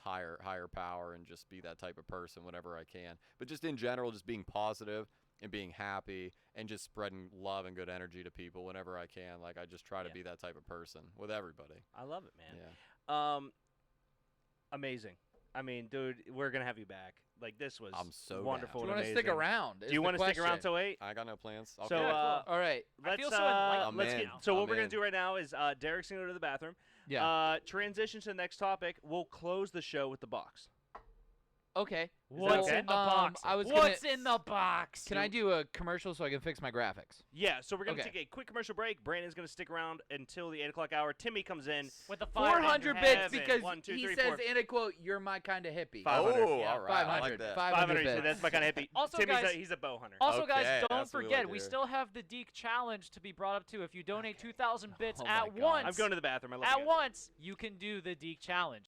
Speaker 2: higher power and just be that type of person whenever I can. But just in general, just being positive and being happy and just spreading love and good energy to people whenever I can. Like I just try to be that type of person with everybody.
Speaker 1: I love it, man.
Speaker 2: Yeah.
Speaker 1: Amazing. I mean, dude, we're gonna have you back. Like this was
Speaker 2: I'm so
Speaker 1: wonderful.
Speaker 3: Do you
Speaker 1: and
Speaker 3: want to stick
Speaker 1: amazing.
Speaker 3: around?
Speaker 1: Do you
Speaker 3: want to
Speaker 1: stick around till 8?
Speaker 2: I got no plans.
Speaker 1: So,
Speaker 2: Okay.
Speaker 3: all right.
Speaker 4: I
Speaker 1: let's
Speaker 4: feel so enlightened
Speaker 1: let's
Speaker 2: I'm
Speaker 1: get.
Speaker 2: in.
Speaker 1: So what
Speaker 2: I'm
Speaker 1: we're gonna
Speaker 2: in.
Speaker 1: do right now is Derek's gonna go to the bathroom.
Speaker 3: Yeah.
Speaker 1: Transition to the next topic. We'll close the show with the box.
Speaker 3: Okay.
Speaker 4: What's
Speaker 1: okay?
Speaker 4: in the box?
Speaker 3: I was
Speaker 4: What's
Speaker 3: gonna,
Speaker 4: in the box?
Speaker 3: Can I do a commercial so I can fix my graphics?
Speaker 1: Yeah. So we're gonna
Speaker 3: Okay.
Speaker 1: take a quick commercial break. Brandon's gonna stick around until the 8 o'clock hour. Timmy comes in.
Speaker 4: With the
Speaker 3: 400 bits
Speaker 1: heaven.
Speaker 3: because
Speaker 1: 1, 2,
Speaker 3: he
Speaker 1: 3,
Speaker 3: says
Speaker 1: 4.
Speaker 3: in a quote, "You're my kind of hippie."
Speaker 1: 500.
Speaker 2: Oh,
Speaker 1: Yeah,
Speaker 2: all right. I
Speaker 3: 500.
Speaker 2: like that.
Speaker 3: 500
Speaker 1: 500. So
Speaker 3: bits.
Speaker 1: that's my kind of hippie.
Speaker 4: Also,
Speaker 1: Timmy's
Speaker 4: guys-
Speaker 1: he's a bow hunter.
Speaker 4: Also,
Speaker 2: Okay,
Speaker 4: guys, don't
Speaker 2: that's what we like
Speaker 4: forget,
Speaker 2: to
Speaker 4: we
Speaker 2: hear.
Speaker 4: still have the Deke Challenge to be brought up to. If you donate 2,000 bits
Speaker 3: Oh
Speaker 4: at
Speaker 3: my God.
Speaker 4: once,
Speaker 1: I'm going to the bathroom. I love
Speaker 4: at
Speaker 1: you guys.
Speaker 4: once, you can do the Deke Challenge.